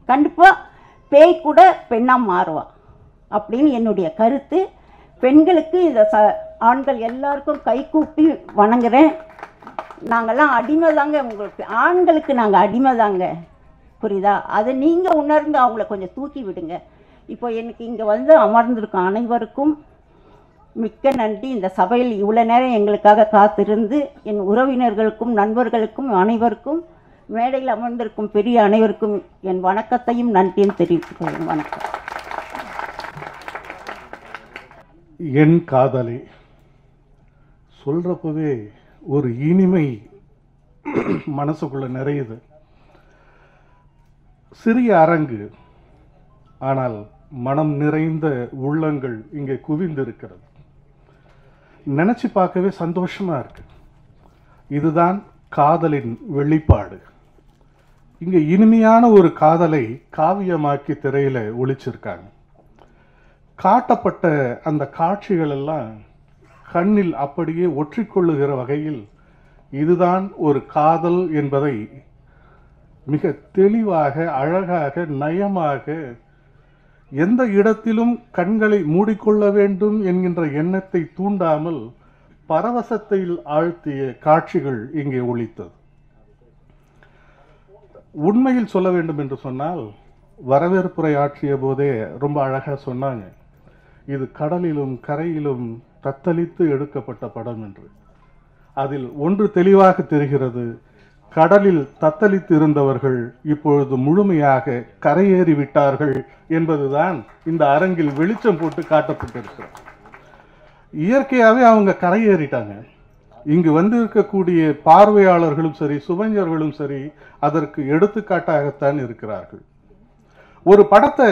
கண்டிப்பாக பேய் கூட பெண்ணாக மாறுவா அப்படின்னு என்னுடைய கருத்து. பெண்களுக்கு இந்த ஆண்கள் எல்லாருக்கும் கைகூப்பி வணங்குறேன். நாங்கள்லாம் அடிமை தாங்க, உங்களுக்கு ஆண்களுக்கு நாங்கள் அடிமை தாங்க, புரியுதா? அதை நீங்கள் உணர்ந்து அவங்கள கொஞ்சம் தூக்கி விடுங்க. இப்போ எனக்கு இங்கே வந்து அமர்ந்திருக்கும் அனைவருக்கும் மிக்க நன்றி. இந்த சபையில் இவ்வளோ நேரம் எங்களுக்காக காத்திருந்து என் உறவினர்களுக்கும் நண்பர்களுக்கும் அனைவருக்கும் மேடையில் அமர்ந்திருக்கும் பெரிய அனைவருக்கும் என் வணக்கத்தையும் நன்றியும் தெரிவித்துக் கொள்கிறேன். வணக்கம். என் காதலி சொல்றப்பவே ஒரு இனிமை மனசுக்குள்ள நிறையுது. சிறிய அரங்கு, ஆனால் மனம் நிறைந்த உள்ளங்கள் இங்கே குவிந்திருக்கிறது. நினைச்சு பார்க்கவே சந்தோஷமா இருக்கு. இதுதான் காதலின் வெளிப்பாடு. இங்க இனிமையான ஒரு காதலை காவியமாக்கி திரையில ஒளிச்சிருக்காங்க. காட்டப்பட்ட அந்த காட்சிகள் எல்லாம் கண்ணில் அப்படியே ஒற்றிக்கொள்ளுகிற வகையில் இதுதான் ஒரு காதல் என்பதை மிக தெளிவாக, அழகாக, நயமாக, எந்த இடத்திலும் கண்களை மூடிக்கொள்ள வேண்டும் என்கின்ற எண்ணத்தை தூண்டாமல் பரவசத்தில் ஆழ்த்திய காட்சிகள் இங்கே ஒலித்தது. உண்மையில் சொல்ல வேண்டும் என்று சொன்னால், வரவேற்புரை ஆற்றிய போதே ரொம்ப அழகாக சொன்னாங்க, இது கடலிலும் கரையிலும் தத்தளித்து எடுக்கப்பட்ட படம் என்று. அதில் ஒன்று தெளிவாக தெரிகிறது, கடலில் தத்தளித்து இருந்தவர்கள் இப்பொழுது முழுமையாக கரையேறி விட்டார்கள் என்பதுதான் இந்த அரங்கில் வெளிச்சம் போட்டு காட்டப்பட்டிருக்கிறது. இயற்கையாகவே அவங்க கரையேறிட்டாங்க. இங்கு வந்து இருக்கக்கூடிய பார்வையாளர்களும் சரி, சுவைஞர்களும் சரி, அதற்கு எடுத்துக்காட்டாகத்தான் இருக்கிறார்கள். ஒரு படத்தை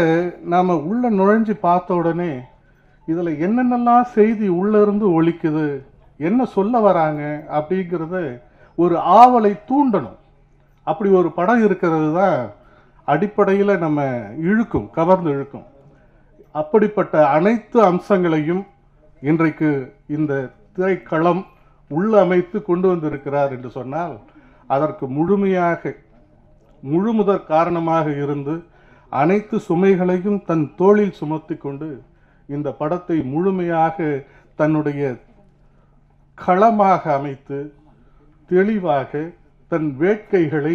நாம உள்ள நுழைஞ்சு பார்த்த உடனே இதுல என்னென்னலாம் செய்தி உள்ள இருந்து ஒலிக்குது, என்ன சொல்ல வராங்க அப்படிங்கிறத ஒரு ஆவலை தூண்டணும். அப்படி ஒரு படம் இருக்கிறது தான் அடிப்படையில் நம்ம இழுக்கும், கவர்ந்து இழுக்கும். அப்படிப்பட்ட அனைத்து அம்சங்களையும் இன்றைக்கு இந்த திரைக்களம் உள்ளமைத்து கொண்டு வந்திருக்கிறார் என்று சொன்னால், அதற்கு முழுமுதற் காரணமாக இருந்து அனைத்து சுமைகளையும் தன் தோளில் சுமத்தி கொண்டு இந்த படத்தை முழுமையாக தன்னுடைய களமாக அமைத்து தெளிவாக தன் வேட்கைகளை,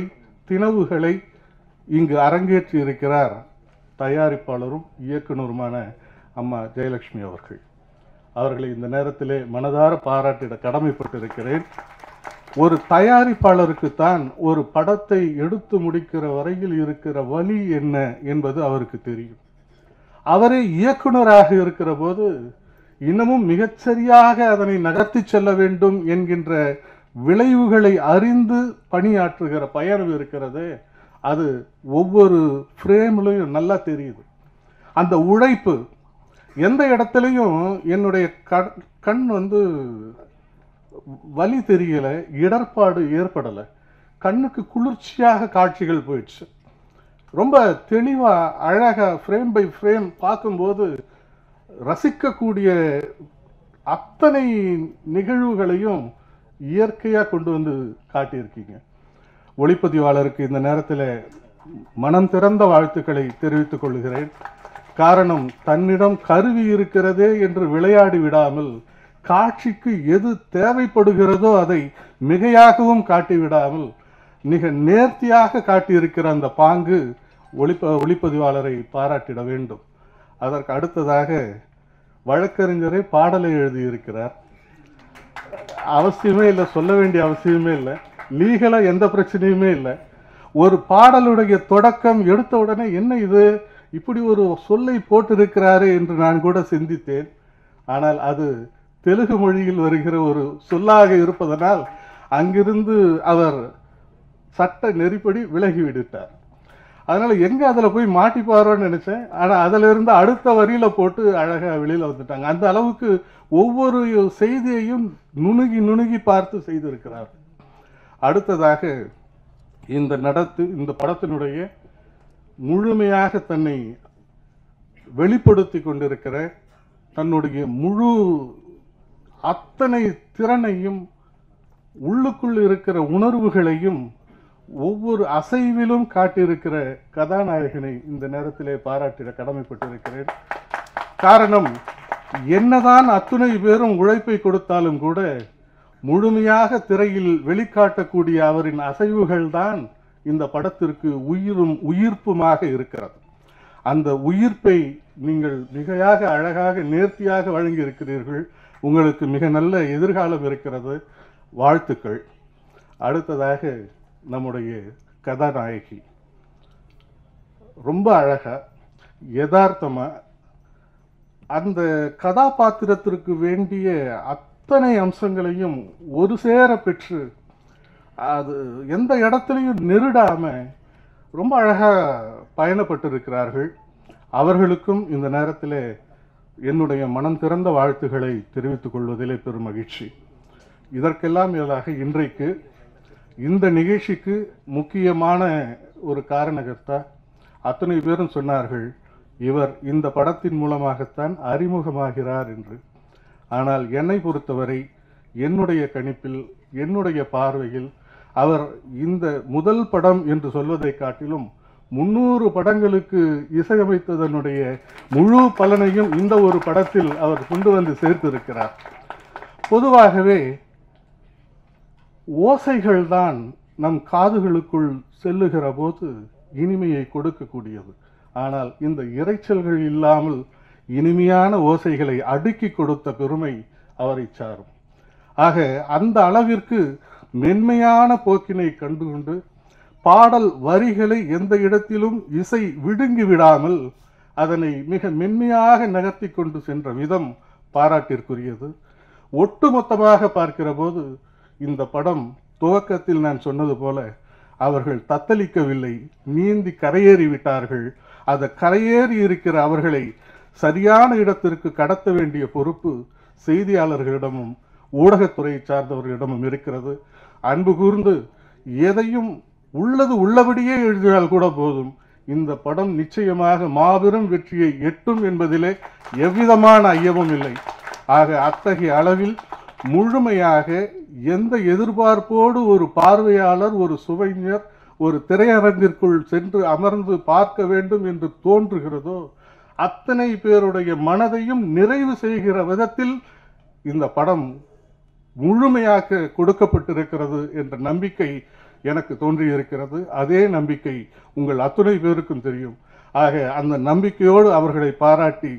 திணவுகளை இங்கு அரங்கேற்றி இருக்கிறார் தயாரிப்பாளரும் இயக்குனருமான அம்மா ஜெயலட்சுமி அவர்கள். அவர்களை இந்த நேரத்திலே மனதார பாராட்டிட கடமைப்பட்டிருக்கிறேன். ஒரு தயாரிப்பாளருக்குத்தான் ஒரு படத்தை எடுத்து முடிக்கிற வரையில் இருக்கிற வலி என்ன என்பது அவருக்கு தெரியும். அவரே இயக்குனராக இருக்கிற போது இன்னமும் மிகச்சரியாக அதனை நகர்த்தி செல்ல வேண்டும் என்கின்ற விளைவுகளை அறிந்து பணியாற்றுகிற பயணம் இருக்கிறது. அது ஒவ்வொரு ஃப்ரேம்லையும் நல்லா தெரியுது. அந்த உழைப்பு எந்த இடத்துலையும் என்னுடைய கண் வந்து வலி தெரியல, இடர்பாடு ஏற்படலை. கண்ணுக்கு குளிர்ச்சியாக காட்சிகள் போயிடுச்சு. ரொம்ப தெளிவா அழகா ஃப்ரேம் பை ஃப்ரேம் பார்க்கும்போது ரசிக்கக்கூடிய அத்தனை நிகழ்வுகளையும் இயற்கையா கொண்டு வந்து காட்டியிருக்கீங்க. ஒளிப்பதிவாளருக்கு இந்த நேரத்தில் மனம் திறந்த வாழ்த்துக்களை தெரிவித்துக் கொள்கிறேன். காரணம், தன்னிடம் கருவி இருக்கிறதே என்று விளையாடி விடாமல், காட்சிக்கு எது தேவைப்படுகிறதோ அதை மிகையாகவும் காட்டிவிடாமல் மிக நேர்த்தியாக காட்டியிருக்கிற அந்த பாங்கு ஒளிப்பதிவாளரை பாராட்டிட வேண்டும். அதற்கு அடுத்ததாக வழக்கறிஞரே பாடலை எழுதியிருக்கிறார். அவசியமே இல்லை, சொல்ல வேண்டிய அவசியமே இல்லை. லீகலா எந்த பிரச்சனையுமே இல்லை. ஒரு பாடலுடைய தொடக்கம் எடுத்த உடனே என்ன இது, இப்படி ஒரு சொல்லை போட்டிருக்கிறாரு என்று நான் கூட சிந்தித்தேன். ஆனால் அது தெலுங்கு மொழியில் வருகிற ஒரு சொல்லாக இருப்பதனால் அங்கிருந்து அவர் சட்ட நெறிப்படி விலகி விடுட்டார். அதனால எங்க அதுல போய் மாட்டிப்பாரோன்னு நினைச்சேன். ஆனா அதுல இருந்து அடுத்த வரியில போட்டு அழகா வெளியில வந்துட்டாங்க. அந்த அளவுக்கு ஒவ்வொரு செய்தியையும் நுணுகி பார்த்து செய்திருக்கிறார். அடுத்ததாக இந்த படத்தினுடைய முழுமையாக தன்னை வெளிப்படுத்தி கொண்டிருக்கிற தன்னுடைய முழு அத்தனை திறனையும், உள்ளுக்குள் இருக்கிற உணர்வுகளையும் ஒவ்வொரு அசைவிலும் காட்டியிருக்கிற கதாநாயகனை இந்த நேரத்திலே பாராட்டிட கடமைப்பட்டிருக்கிறேன். காரணம், என்னதான் அத்துணை பேரும் உழைப்பை கொடுத்தாலும் கூட முழுமையாக திரையில் வெளிக்காட்டக்கூடிய அவரின் அசைவுகள் தான் இந்த படத்திற்கு உயிரும் உயிர்ப்புமாக இருக்கிறது. அந்த உயிர்ப்பை நீங்கள் மிகையாக அழகாக நேர்த்தியாக வழங்கி இருக்கிறீர்கள். உங்களுக்கு மிக நல்ல எதிர்காலம் இருக்கிறது. வாழ்த்துக்கள். அடுத்ததாக நம்முடைய கதாநாயகி. ரொம்ப அழகா யதார்த்தமா அந்த கதாபாத்திரத்திற்கு வேண்டிய அத்தனை அம்சங்களையும் ஒரு சேர பெற்று அது எந்த இடத்துலையும் நெருடாம ரொம்ப அழகா பயணப்பட்டிருக்கிறார்கள். அவர்களுக்கும் இந்த நேரத்தில் என்னுடைய மனம் திறந்த வாழ்த்துக்களை தெரிவித்துக் கொள்வதிலே பெரும் மகிழ்ச்சி. இதற்கெல்லாம் மேலாக இன்றைக்கு இந்த நிகழ்ச்சிக்கு முக்கியமான ஒரு காரணகர்த்தா அத்தனை பேரும் சொன்னார்கள், இவர் இந்த படத்தின் மூலமாகத்தான் அறிமுகமாகிறார் என்று. ஆனால் என்னை பொறுத்தவரை என்னுடைய கணிப்பில், என்னுடைய பார்வையில் அவர் இந்த முதல் படம் என்று சொல்வதை காட்டிலும் 300 படங்களுக்கு இசையமைத்ததனுடைய முழு பலனையும் இந்த ஒரு படத்தில் அவர் கொண்டு வந்து சேர்த்திருக்கிறார். பொதுவாகவே ஓசைகள்தான் நம் காதுகளுக்குள் செல்லுகிற போது இனிமையை கொடுக்கக்கூடியது. ஆனால் இந்த இரைச்சல்கள் இல்லாமல் இனிமையான ஓசைகளை அடுக்கி கொடுத்த பெருமை அவரை சாரும். ஆக அந்த அளவிற்கு மென்மையான போக்கினை கண்டுகொண்டு பாடல் வரிகளை எந்த இடத்திலும் இசை விடுங்கி விடாமல் அதனை மிக மென்மையாக நகர்த்தி கொண்டு சென்ற விதம் பாராட்டிற்குரியது. ஒட்டுமொத்தமாக பார்க்கிற போது இந்த படம் துவக்கத்தில் நான் சொன்னது போல அவர்கள் தத்தளிக்கவில்லை, நீந்தி கரையேறி விட்டார்கள். அந்த கரையேறி இருக்கிற அவர்களை சரியான இடத்திற்கு கடத்த வேண்டிய பொறுப்பு செய்தியாளர்களிடமும் ஊடகத்துறையை சார்ந்தவர்களிடமும் இருக்கிறது. அன்பு கூர்ந்து எதையும் உள்ளது உள்ளபடியே எழுதினால் கூட போதும், இந்த படம் நிச்சயமாக மாபெரும் வெற்றியை எட்டும் என்பதிலே எவ்விதமான ஐயமும் இல்லை. ஆக அத்தகைய அளவில் முழுமையாக எந்த எதிர்பார்ப்போடு ஒரு பார்வையாளர், ஒரு சுவைஞர் ஒரு திரையரங்கிற்குள் சென்று அமர்ந்து பார்க்க வேண்டும் என்று தோன்றுகிறதோ அத்தனை பேருடைய மனதையும் நிறைவு செய்கிற விதத்தில் இந்த படம் முழுமையாக கொடுக்கப்பட்டிருக்கிறது என்ற நம்பிக்கை எனக்கு தோன்றியிருக்கிறது. அதே நம்பிக்கை உங்கள் அத்துணை பேருக்கும் தெரியும். ஆக அந்த நம்பிக்கையோடு அவர்களை பாராட்டி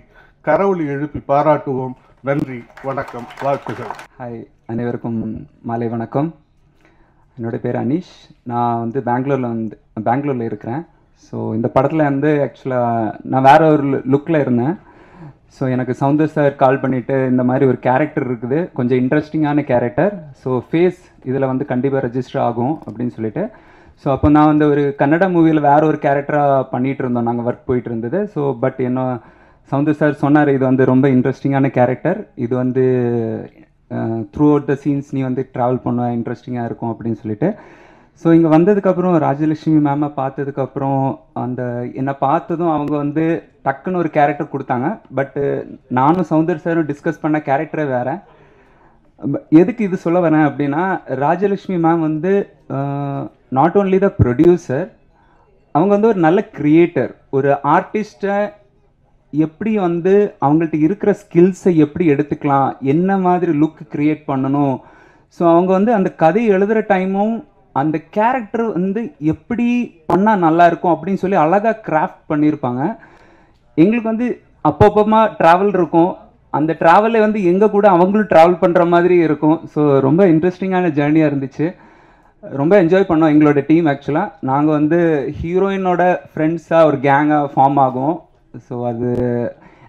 கரவொலி எழுப்பி பாராட்டுவோம். நன்றி, வணக்கம், வாழ்த்துகள். ஹாய், அனைவருக்கும் மாலை வணக்கம். என்னோடய பேர் அனீஷ். நான் வந்து பெங்களூரில் இருக்கிறேன். ஸோ இந்த படத்தில் வந்து ஆக்சுவலாக நான் வேறு ஒரு லுக்கில் இருந்தேன். ஸோ எனக்கு சவுந்தர் சார் கால் பண்ணிவிட்டு இந்த மாதிரி ஒரு கேரக்டர் இருக்குது, கொஞ்சம் இன்ட்ரெஸ்டிங்கான கேரக்டர், ஸோ ஃபேஸ் இதில் வந்து கண்டிப்பாக ரெஜிஸ்டர் ஆகும் அப்படின்னு சொல்லிட்டு. ஸோ அப்போ நான் வந்து ஒரு கன்னட மூவியில் வேறு ஒரு கேரக்டராக பண்ணிகிட்டு இருந்தோம், நாங்கள் ஒர்க் போயிட்டு இருந்தது. ஸோ பட் என்ன சவுந்தர் சார் சொன்னார், இது வந்து ரொம்ப இன்ட்ரெஸ்டிங்கான கேரக்டர், இது வந்து த்ரூ அவுட் த சீன்ஸ் நீ வந்து ட்ராவல் பண்ண இன்ட்ரெஸ்டிங்காக இருக்கும் அப்படின்னு சொல்லிட்டு. ஸோ இங்கே வந்ததுக்கப்புறம் ராஜலட்சுமி மேமை பார்த்ததுக்கப்புறம் அந்த என்னை பார்த்ததும் அவங்க வந்து டக்குன்னு ஒரு கேரக்டர் கொடுத்தாங்க. பட்டு நானும் சவுந்தர் சாரும் டிஸ்கஸ் பண்ண கேரக்டரே வேறு. எதுக்கு இது சொல்ல வரேன் அப்படின்னா, ராஜலட்சுமி மேம் வந்து நாட் ஓன்லி த ப்ரொடியூசர், அவங்க வந்து ஒரு நல்ல கிரியேட்டர், ஒரு ஆர்டிஸ்ட்டை எப்படி வந்து அவங்கள்ட்ட இருக்கிற ஸ்கில்ஸை எப்படி எடுத்துக்கலாம், என்ன மாதிரி லுக் க்ரியேட் பண்ணணும். ஸோ அவங்க வந்து அந்த கதை எழுதுகிற டைமும் அந்த கேரக்டர் வந்து எப்படி பண்ணால் நல்லாயிருக்கும் அப்படின்னு சொல்லி அழகாக கிராஃப்ட் பண்ணியிருப்பாங்க. எங்களுக்கு வந்து அப்பப்போமா ட்ராவல் இருக்கும், அந்த ட்ராவலில் வந்து எங்கள் கூட அவங்களும் ட்ராவல் பண்ணுற மாதிரி இருக்கும். ஸோ ரொம்ப இன்ட்ரெஸ்டிங்கான ஜேர்னியாக இருந்துச்சு, ரொம்ப என்ஜாய் பண்ணோம் எங்களோட டீம். ஆக்சுவலாக நாங்கள் வந்து ஹீரோயினோட ஃப்ரெண்ட்ஸாக ஒரு கேங்காக ஃபார்ம் ஆகும். ஸோ அது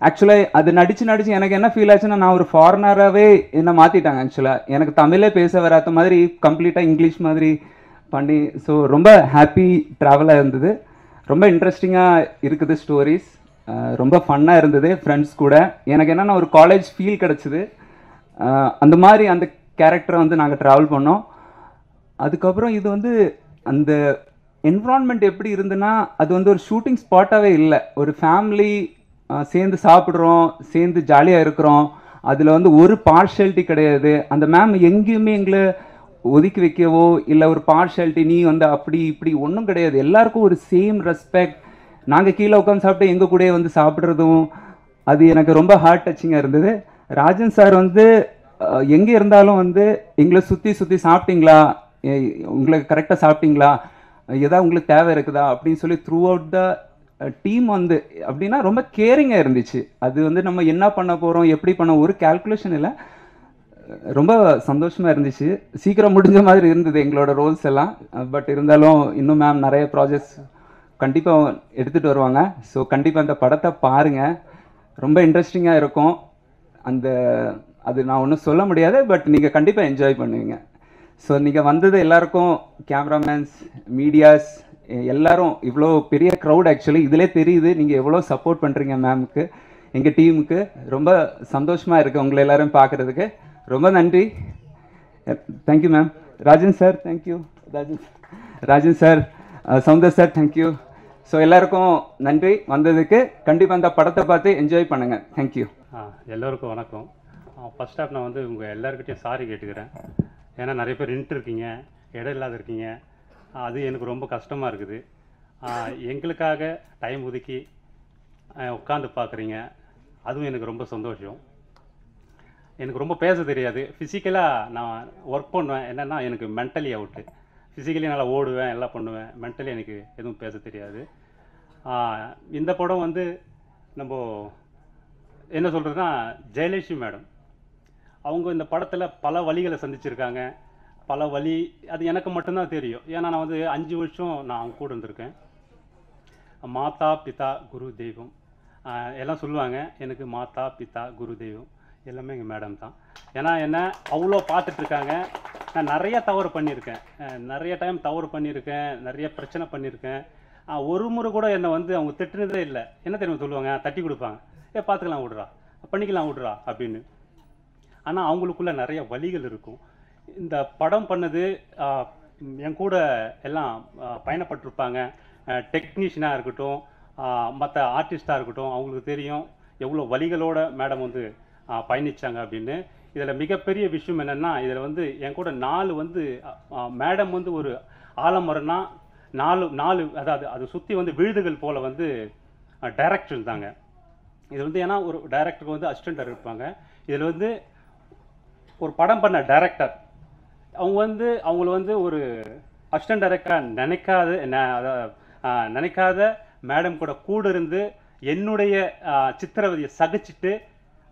ஆக்சுவலாக அது நடித்து எனக்கு என்ன ஃபீல் ஆச்சுன்னா, நான் ஒரு ஃபாரினராகவே என்னை மாற்றிட்டாங்க. ஆக்சுவலாக எனக்கு தமிழே பேச வராத மாதிரி கம்ப்ளீட்டாக இங்கிலீஷ் மாதிரி பண்ணி, ஸோ ரொம்ப ஹாப்பி ட்ராவலாக இருந்தது. ரொம்ப இன்ட்ரெஸ்டிங்காக இருக்குது ஸ்டோரிஸ், ரொம்ப ஃபன்னாக இருந்தது ஃப்ரெண்ட்ஸ் கூட. எனக்கு என்னென்னா ஒரு காலேஜ் ஃபீல் கிடச்சிது, அந்த மாதிரி அந்த கேரக்டரை வந்து நாங்கள் ட்ராவல் பண்ணோம். அதுக்கப்புறம் இது வந்து அந்த என்விரான்மெண்ட் எப்படி இருந்துன்னா, அது வந்து ஒரு ஷூட்டிங் ஸ்பாட்டாகவே இல்லை, ஒரு ஃபேமிலி சேர்ந்து சாப்பிட்றோம், சேர்ந்து ஜாலியாக இருக்கிறோம், அதில் வந்து ஒரு பார்ஷியாலிட்டி கிடையாது. அந்த மேம் எங்கேயுமே எங்களை ஒதுக்கி வைக்கவோ இல்லை ஒரு பார்ஷியாலிட்டி நீ வந்து அப்படி இப்படி ஒன்றும் கிடையாது. எல்லாருக்கும் ஒரு சேம் ரெஸ்பெக்ட். நாங்கள் கீழே உட்காந்து சாப்பிட்டு எங்கள் கூடயே வந்து சாப்பிட்றதும் அது எனக்கு ரொம்ப ஹார்ட் டச்சிங்காக இருந்தது. ராஜன் சார் வந்து எங்கே இருந்தாலும் வந்து எங்களை சுற்றி சாப்பிட்டீங்களா, உங்களுக்கு கரெக்டாக சாப்பிட்டீங்களா, எதாவது உங்களுக்கு தேவை இருக்குதா அப்படின்னு சொல்லி த்ரூ அவுட் த டீம் வந்து அப்படின்னா ரொம்ப கேரிங்காக இருந்துச்சு. அது வந்து நம்ம என்ன பண்ண போகிறோம் எப்படி பண்ண ஒரு கால்குலேஷன் இல்லை, ரொம்ப சந்தோஷமாக இருந்துச்சு. சீக்கிரம் முடிஞ்ச மாதிரி இருந்தது எங்களோட ரோல்ஸ் எல்லாம். பட் இருந்தாலும் இன்னும் மேம் நிறைய ப்ராஜெக்ட்ஸ் கண்டிப்பாக எடுத்துகிட்டு வருவாங்க. ஸோ கண்டிப்பாக அந்த படத்தை பாருங்கள், ரொம்ப இன்ட்ரெஸ்டிங்காக இருக்கும். அது நான் ஒன்றும் சொல்ல முடியாது, பட் நீங்கள் கண்டிப்பாக என்ஜாய் பண்ணுவீங்க. ஸோ நீங்கள் வந்தது எல்லாருக்கும், கேமராமேன்ஸ், மீடியாஸ் எல்லாரும், இவ்வளோ பெரிய க்ரௌட் ஆக்சுவலி இதிலே தெரியுது நீங்கள் எவ்வளோ சப்போர்ட் பண்ணுறீங்க மேமுக்கு, எங்கள் டீமுக்கு. ரொம்ப சந்தோஷமாக இருக்குது உங்களை எல்லாரும் பார்க்குறதுக்கு. ரொம்ப நன்றி. Thank you ma'am. Rajan sir thank you. Rajan sir, Soundar sir thank you. So எல்லாருக்கும் நன்றி வந்ததுக்கு. கண்டிப்பாக அந்த படத்தை பார்த்து என்ஜாய் பண்ணுங்கள். தேங்க்யூ. எல்லோருக்கும் வணக்கம். ஃபர்ஸ்ட் ஆஃப் நான் வந்து உங்கள் எல்லாருக்கிட்டையும் சாரி கேட்டுக்கிறேன். ஏன்னா நிறைய பேர் நின்றுட்டு இருக்கீங்க, இடம் இல்லாத இருக்கீங்க. அது எனக்கு ரொம்ப கஷ்டமாக இருக்குது. எங்களுக்காக டைம் ஒதுக்கி உட்காந்து பார்க்குறீங்க, அதுவும் எனக்கு ரொம்ப சந்தோஷம். எனக்கு ரொம்ப பேச தெரியாது. ஃபிசிக்கலாக நான் ஒர்க் பண்ணுவேன், என்னென்னா எனக்கு மென்டலி அவுட்டு. ஃபிசிக்கலி நல்லா ஓடுவேன், எல்லாம் பண்ணுவேன். மென்டலி எனக்கு எதுவும் பேச தெரியாது. இந்த படம் வந்து நம்ம என்ன சொல்கிறதுனா, ஜெயலட்சுமி மேடம் அவங்க இந்த படத்தில் பல வழிகளை சந்திச்சிருக்காங்க. பல வழி அது எனக்கு மட்டும்தான் தெரியும். ஏன்னா நான் வந்து 5 வருஷம் நான் அவங்க கூட இருந்திருக்கேன். மாதா பிதா குரு தெய்வம் எல்லாம் சொல்லுவாங்க. எனக்கு மாதா பிதா குரு தெய்வம் எல்லாமே எங்கள் மேடம் தான். ஏன்னா என்ன அவ்வளோ பார்த்துட்ருக்காங்க. நான் நிறைய தவறு பண்ணியிருக்கேன், நிறைய டைம் தவறு பண்ணியிருக்கேன், நிறைய பிரச்சனை பண்ணியிருக்கேன். ஒரு முறை கூட என்னை வந்து அவங்க திட்டுனதே இல்லை. என்ன தெரியுமா சொல்லுவாங்க, தட்டி கொடுப்பாங்க, பார்த்துக்கலாம் விட்றா, பண்ணிக்கலாம் விட்றா அப்படின்னு. ஆனால் அவங்களுக்குள்ள நிறைய வழிகள் இருக்கும். இந்த படம் பண்ணது என் கூட எல்லாம் பயணப்பட்டிருப்பாங்க. டெக்னீஷியனாக இருக்கட்டும், மற்ற ஆர்டிஸ்டாக இருக்கட்டும், அவங்களுக்கு தெரியும் எவ்வளோ வழிகளோட மேடம் வந்து பயணித்தாங்க அப்படின்னு. இதில் மிகப்பெரிய விஷயம் என்னென்னா, இதில் வந்து என் கூட 4 வந்து மேடம் வந்து ஒரு ஆலமரம்னா 4 அதாவது அது சுற்றி வந்து விழுதுகள் போல் வந்து டைரக்டர் இருந்தாங்க. இது வந்து ஏன்னா ஒரு டைரக்டருக்கு வந்து அசிஸ்டண்ட் இருப்பாங்க. இதில் வந்து ஒரு படம் பண்ண டைரக்டர் அவங்கள வந்து ஒரு அசிஸ்டன்ட் டைரக்டராக நினைக்காத மேடம் கூட இருந்து என்னுடைய சித்திரவதையை சகிச்சுட்டு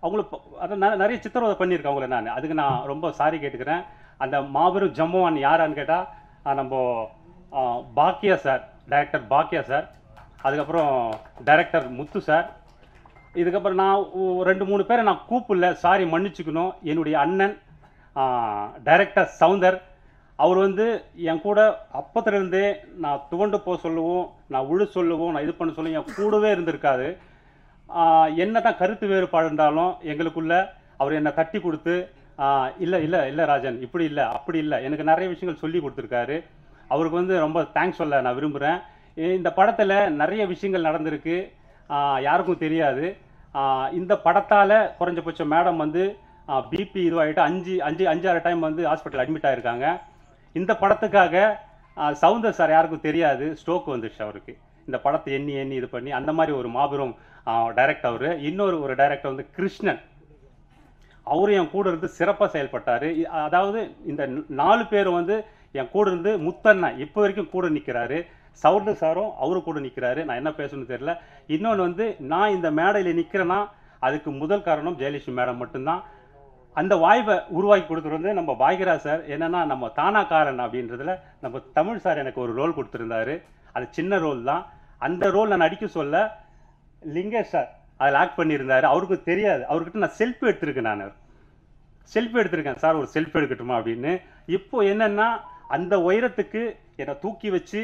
அவங்கள அதை நிறைய சித்திரவதை பண்ணியிருக்கேன் அவங்கள. அதுக்கு நான் ரொம்ப சாரி கேட்டுக்கிறேன். அந்த மாபெரும் ஜம்பவான் யாரான்னு கேட்டால் நம்ம பாக்கியா சார், டைரக்டர் பாக்கியா சார், அதுக்கப்புறம் டைரக்டர் முத்து சார். இதுக்கப்புறம் நான் 2-3 பேரை நான் கூப்பிடல, சாரி மன்னிச்சுக்கணும். என்னுடைய அண்ணன் டைரக்டர் சவுந்தர், அவர் வந்து என் கூட அப்பத்துலேருந்தே நான் துவண்டு போக சொல்லுவோம், நான் விழு சொல்லுவோம், நான் இது பண்ண சொல்லுவோம், என் கூடவே இருந்திருக்காரு. என்ன தான் கருத்து வேறுபாடு இருந்தாலும் எங்களுக்குள்ள அவர் என்னை தட்டி கொடுத்து இல்லை இல்லை இல்லை ராஜன் இப்படி இல்லை அப்படி இல்லை, எனக்கு நிறைய விஷயங்கள் சொல்லி கொடுத்துருக்காரு. அவருக்கு வந்து ரொம்ப தேங்க்ஸ் சொல்ல நான் விரும்புகிறேன். இந்த படத்தில் நிறைய விஷயங்கள் நடந்திருக்கு, யாருக்கும் தெரியாது. இந்த படத்தால் குறைஞ்சபட்சம் மேடம் வந்து பிபி இதுவாகிட்டு 5-6 டைம் வந்து ஹாஸ்பிட்டல் அட்மிட் ஆகிருக்காங்க. இந்த படத்துக்காக சவுந்தர் சார் யாருக்கும் தெரியாது, ஸ்ட்ரோக் வந்துடுச்சு அவருக்கு. இந்த படத்தை எண்ணி இது பண்ணி அந்த மாதிரி ஒரு மாபெரும் டைரக்டர் அவர். இன்னொரு டைரக்டர் வந்து கிருஷ்ணன், அவரும் என் கூட இருந்து சிறப்பாக செயல்பட்டார். அதாவது இந்த 4 பேரும் வந்து என் கூட இருந்து முத்தண்ணா இப்போ வரைக்கும் கூட நிற்கிறாரு. சவுந்தர் சாரும் அவரு கூட நிற்கிறாரு. நான் என்ன பேசணும்னு தெரியல. இன்னொன்று வந்து நான் இந்த மேடையில் நிற்கிறேன்னா அதுக்கு முதல் காரணம் ஜெயலட்சுமி மேடம் மட்டும்தான். அந்த வாய்ப்பை உருவாக்கி கொடுத்துட்டு வந்து நம்ம பாக்யராஜ் சார். என்னென்னா நம்ம தானாக்காரன் அப்படின்றதுல நம்ம தமிழ் சார் எனக்கு ஒரு ரோல் கொடுத்துருந்தாரு. அது சின்ன ரோல் தான். அந்த ரோல் நான் நடிக்க சொல்ல லிங்கேஷ் சார் அதில் ஆக்ட் பண்ணியிருந்தார். அவருக்கு தெரியாது. அவர்கிட்ட நான் செல்ஃபி எடுத்திருக்கேன் சார், ஒரு செல்ஃபி எடுக்கட்டுமா அப்படின்னு. இப்போ என்னென்னா அந்த உயரத்துக்கு என்னை தூக்கி வச்சு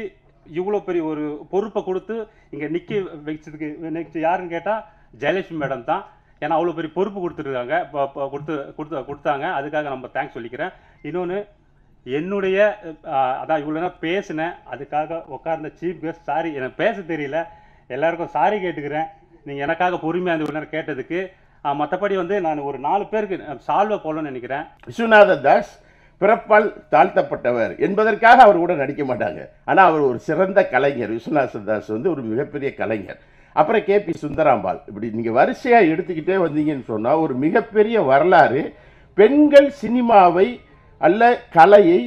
இவ்வளோ பெரிய ஒரு பொறுப்பை கொடுத்து இங்கே நிற்க வச்சதுக்கு நெக்ஸ்ட் யாருன்னு கேட்டால் ஜெயலட்சுமி மேடம் தான். ஏன்னா அவ்வளோ பெரிய பொறுப்பு கொடுத்துருக்காங்க, கொடுத்தாங்க. அதுக்காக நம்ம தேங்க்ஸ் சொல்லிக்கிறேன். இன்னொன்று என்னுடைய அதான் இவ்வளோ நேரம் பேசினேன், அதுக்காக உட்கார்ந்த சீஃப் கெஸ்ட் சாரி, எனக்கு பேச தெரியல, எல்லாருக்கும் சாரி கேட்டுக்கிறேன். நீங்கள் எனக்காக பொறுமையாக இவ்வளோ நேரம் கேட்டதுக்கு. மற்றபடி வந்து நான் ஒரு 4 பேருக்கு சால்வை போடணும்னு நினைக்கிறேன். விஸ்வநாத தாஸ் பிறப்பால் தாழ்த்தப்பட்டவர் என்பதற்காக அவர் கூட நடிக்க மாட்டாங்க. ஆனால் அவர் ஒரு சிறந்த கலைஞர். விஸ்வநாத தாஸ் வந்து ஒரு மிகப்பெரிய கலைஞர். அப்புறம் கேபி சுந்தராம்பாள், இப்படி நீங்கள் வரிசையாக எடுத்துக்கிட்டே வந்தீங்கன்னு சொன்னால் ஒரு மிகப்பெரிய வரலாறு. பெண்கள் சினிமாவை அல்ல கலையை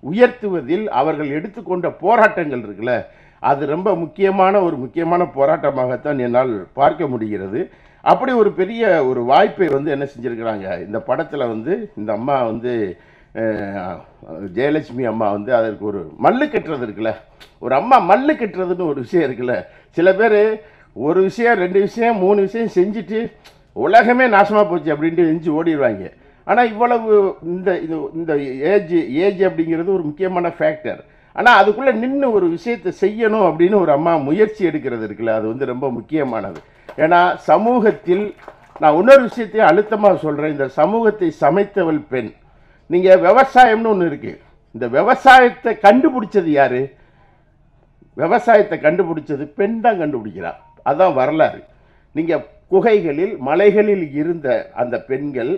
உயர்த்துவதில் அவர்கள் எடுத்துக்கொண்ட போராட்டங்கள் இருக்குல்ல, அது ரொம்ப முக்கியமான போராட்டமாகத்தான் என்னால் பார்க்க முடிகிறது. அப்படி ஒரு பெரிய ஒரு வாய்ப்பை வந்து என்ன செஞ்சுருக்கிறாங்க இந்த படத்தில் வந்து இந்த அம்மா வந்து ஜெயலட்சுமி அம்மா வந்து அதற்கு ஒரு மல்லு கட்டுறது இருக்குல்ல, ஒரு அம்மா மல்லு கட்டுறதுன்னு ஒரு விஷயம் இருக்குல்ல. சில பேர் ஒரு விஷயம் 2 விஷயம் 3 விஷயம் செஞ்சுட்டு உலகமே நாசமாக போச்சு அப்படின்ட்டு எஞ்சி ஓடிடுவாங்க. ஆனால் இவ்வளவு இந்த இந்த ஏஜ் அப்படிங்கிறது ஒரு முக்கியமான ஃபேக்டர். ஆனால் அதுக்குள்ளே நின்று ஒரு விஷயத்தை செய்யணும் அப்படின்னு ஒரு அம்மா முயற்சி எடுக்கிறது இருக்குல்ல, அது வந்து ரொம்ப முக்கியமானது. ஏன்னா சமூகத்தில் நான் இன்னொரு விஷயத்தையும் அழுத்தமாக சொல்கிறேன், இந்த சமூகத்தை சமைத்தவள் பெண். நீங்கள் விவசாயம்னு ஒன்று இருக்குது, இந்த விவசாயத்தை கண்டுபிடிச்சது யார்? விவசாயத்தை கண்டுபிடிச்சது பெண் தான் கண்டுபிடிக்கிறார். அதுதான் வரலாறு. நீங்கள் குகைகளில் மலைகளில் இருந்த அந்த பெண்கள்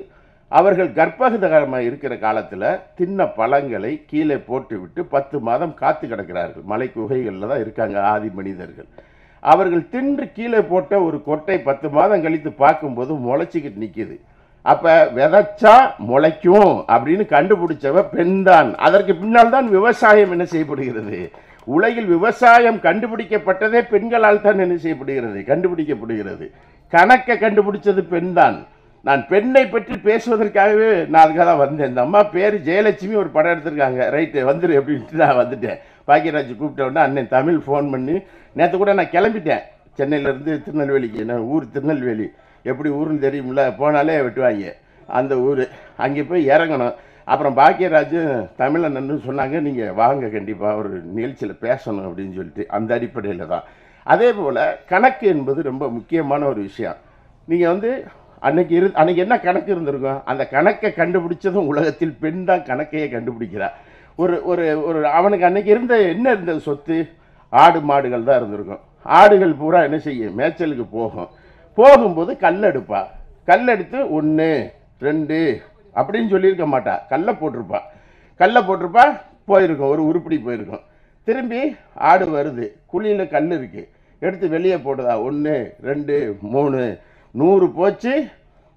அவர்கள் கர்ப்பகிதகரமாக இருக்கிற காலத்தில் தின்ன பழங்களை கீழே போட்டுவிட்டு 10 மாதம் காத்து கிடக்கிறார்கள். மலை குகைகளில் தான் இருக்காங்க ஆதி மனிதர்கள். அவர்கள் தின்று கீழே போட்ட ஒரு கொட்டை 10 மாதம் கழித்து பார்க்கும்போது முளைச்சிக்கிட்டு நிற்கிது. அப்போ விதைச்சா முளைக்கும் அப்படின்னு கண்டுபிடிச்சவ பெண் தான். அதற்கு பின்னால் தான் விவசாயம் என்ன செய்யப்படுகிறது. உலகில் விவசாயம் கண்டுபிடிக்கப்பட்டதே பெண்களால் தான் என்ன செய்யப்படுகிறது, கண்டுபிடிக்கப்படுகிறது. கணக்கை கண்டுபிடிச்சது பெண் தான். நான் பெண்ணை பற்றி பேசுவதற்காகவே நான் அதுக்காக தான் வந்தேன். இந்த அம்மா பேர் ஜெயலட்சுமி, ஒரு படம் எடுத்திருக்காங்க, ரைட்டு வந்துடு அப்படின்ட்டு நான் வந்துட்டேன். பாக்கியராஜ் கூப்பிட்ட உடனே அண்ணன் தமிழ் ஃபோன் பண்ணி, நேற்று கூட நான் கிளம்பிட்டேன் சென்னையிலேருந்து திருநெல்வேலிக்கு. நான் ஊர் திருநெல்வேலி, எப்படி ஊருன்னு தெரியுமில்ல, போனாலே வெட்டுவாங்க அந்த ஊர். அங்கே போய் இறங்கணும். அப்புறம் பாக்கியராஜும் தமிழன்னு சொன்னாங்க, நீங்கள் வாங்க கண்டிப்பாக ஒரு நிகழ்ச்சியில் பேசணும் அப்படின்னு சொல்லிட்டு, அந்த அடிப்படையில் தான். அதே போல் கணக்கு என்பது ரொம்ப முக்கியமான ஒரு விஷயம். நீங்கள் வந்து அன்னைக்கு என்ன கணக்கு இருந்திருக்கும், அந்த கணக்கை கண்டுபிடிச்சதும் உலகத்தில் பெண் தான் கணக்கையே கண்டுபிடிக்கிறார். ஒரு ஒரு ஒரு அவனுக்கு அன்னைக்கு என்ன இருந்தது சொத்து, ஆடு மாடுகள் தான் இருந்திருக்கும். ஆடுகள் பூரா என்ன செய்யும், மேய்ச்சலுக்கு போகும்போது கல்லெடுப்பா. கல்லெடுத்து 1 2 அப்படின்னு சொல்லியிருக்க மாட்டா, கல்லை போட்டிருப்பா போயிருக்கும், ஒரு உருப்படி போயிருக்கும். திரும்பி ஆடு வருது, குழியில் கல் இருக்குது, எடுத்து வெளியே போடுதா, 1 2 3 100 போச்சு,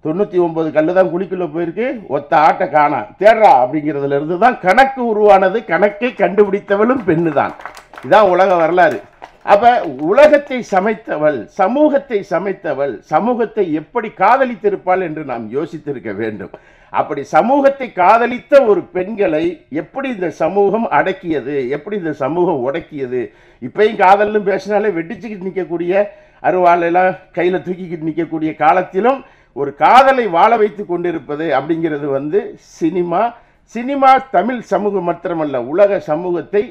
99 கல் தான் குழிக்குள்ளே போயிருக்கு, ஒத்த ஆட்டை காணா, தேடுறா அப்படிங்கிறதுல இருந்து தான் கணக்கு உருவானது. கணக்கை கண்டுபிடித்தவளும் பெண்ணு தான். இதான் உலக வரலாறு. அப்போ உலகத்தை சமைத்தவள், சமூகத்தை சமைத்தவள், சமூகத்தை எப்படி காதலித்திருப்பாள் என்று நாம் யோசித்திருக்க வேண்டும். அப்படி சமூகத்தை காதலித்த ஒரு பெண்களை எப்படி இந்த சமூகம் அடக்கியது, எப்படி இந்த சமூகம் உடக்கியது. இப்பயும் காதல்னு பேசினாலே வெட்டிச்சுக்கிட்டு நிற்கக்கூடிய, அருவாளெல்லாம் கையில் தூக்கிக்கிட்டு நிற்கக்கூடிய காலத்திலும் ஒரு காதலை வாழ வைத்து கொண்டிருப்பது அப்படிங்கிறது வந்து சினிமா தமிழ் சமூகம் மாத்திரமல்ல, உலக சமூகத்தை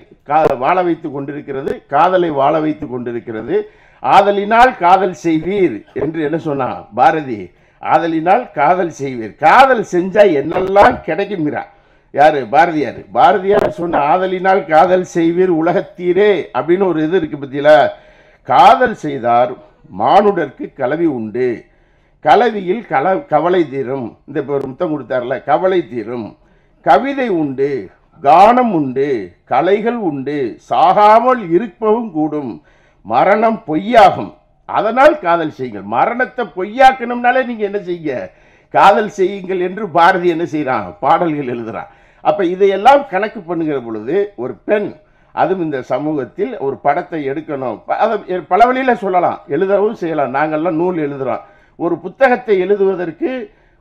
வாழ வைத்து கொண்டிருக்கிறது, காதலை வாழ வைத்து கொண்டிருக்கிறது. ஆதலினால் காதல் செய்வீர் என்று என்ன சொன்னா பாரதி, ஆதலினால் காதல் செய்வீர், காதல் செஞ்சா என்னெல்லாம் கிடைக்குங்கிறார். யாரு, பாரதியார் சொன்ன ஆதலினால் காதல் செய்வீர் உலகத்தீரே அப்படின்னு ஒரு இது இருக்கு பத்தியில. காதல் செய்தார் மானுடர்க்கு கலவி உண்டு, கலவியில் கவலை தீரும். இந்த ஒரு முத்தம் கொடுத்தார்ல, கவலை தீரும். கவிதை உண்டு, கானம் உண்டு, கலைகள் உண்டு, சாகாமல் இருப்பவும் கூடும், மரணம் பொய்யாகும், அதனால் காதல் செய்யுங்கள். மரணத்தை பொய்யாக்கணும்னாலே நீங்க என்ன செய்யுங்க, காதல் செய்யுங்கள் என்று பாரதி என்ன செய்யறான், பாடல்கள் எழுதுறான். அப்ப இதையெல்லாம் கணக்கு பண்ணுகிற பொழுது ஒரு பெண், அதுவும் இந்த சமூகத்தில் ஒரு படத்தை எடுக்கணும், அதை பல வழியில் சொல்லலாம், எழுதவும் செய்யலாம். நாங்கள்லாம் நூல் எழுதுகிறோம். ஒரு புத்தகத்தை எழுதுவதற்கு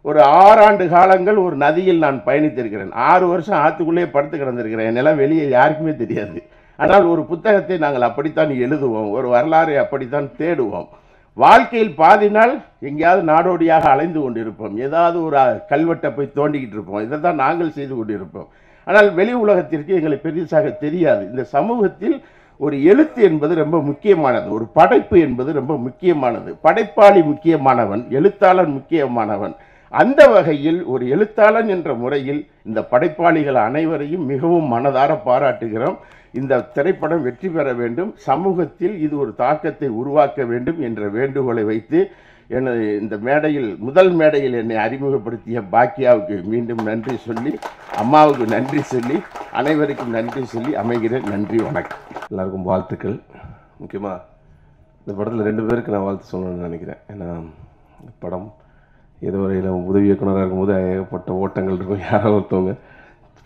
ஒரு 6 ஆண்டு காலங்கள் ஒரு நதியில் நான் பயணித்திருக்கிறேன். 6 வருஷம் ஆற்றுக்குள்ளேயே படுத்து கிடந்திருக்கிறேன். என்னெல்லாம் வெளியே யாருக்குமே தெரியாது. ஆனால் ஒரு புத்தகத்தை நாங்கள் அப்படித்தான் எழுதுவோம், ஒரு வரலாறை அப்படித்தான் தேடுவோம். வாழ்க்கையில் பாதி நாள் எங்கேயாவது நாடோடியாக அலைந்து கொண்டிருப்போம், ஏதாவது ஒரு கல்வெட்டை போய் தோண்டிக்கிட்டு இருப்போம். இதை தான் நாங்கள் செய்து கொண்டிருப்போம். ஆனால் வெளி உலகத்திற்கு எங்களை பெரிசாக தெரியாது. இந்த சமூகத்தில் ஒரு எழுத்து என்பது ரொம்ப முக்கியமானது, ஒரு படைப்பு என்பது ரொம்ப முக்கியமானது. படைப்பாளி முக்கியமானவன், எழுத்தாளன் முக்கியமானவன். அந்த வகையில் ஒரு எழுத்தாளன் என்ற முறையில் இந்த படைப்பாளிகள் அனைவரையும் மிகவும் மனதார பாராட்டுகிறோம். இந்த திரைப்படம் வெற்றி பெற வேண்டும், சமூகத்தில் இது ஒரு தாக்கத்தை உருவாக்க வேண்டும் என்ற வேண்டுகோளை வைத்து எனது இந்த மேடையில், முதல் மேடையில் என்னை அறிமுகப்படுத்திய பாக்கியாவுக்கு மீண்டும் நன்றி சொல்லி, அம்மாவுக்கு நன்றி சொல்லி, அனைவருக்கும் நன்றி சொல்லி அமைகிறேன். நன்றி, வணக்கம். எல்லாருக்கும் வாழ்த்துக்கள். முக்கியமாக இந்த படத்தில் 2 பேருக்கு நான் வாழ்த்து சொல்லணும்னு நினைக்கிறேன். ஏன்னா இந்த படம் ஏதோ வரையில் உதவி இயக்குனராக இருக்கும்போது ஏகப்பட்ட ஓட்டங்கள் இருக்கும். யாரோ ஒருத்தவங்க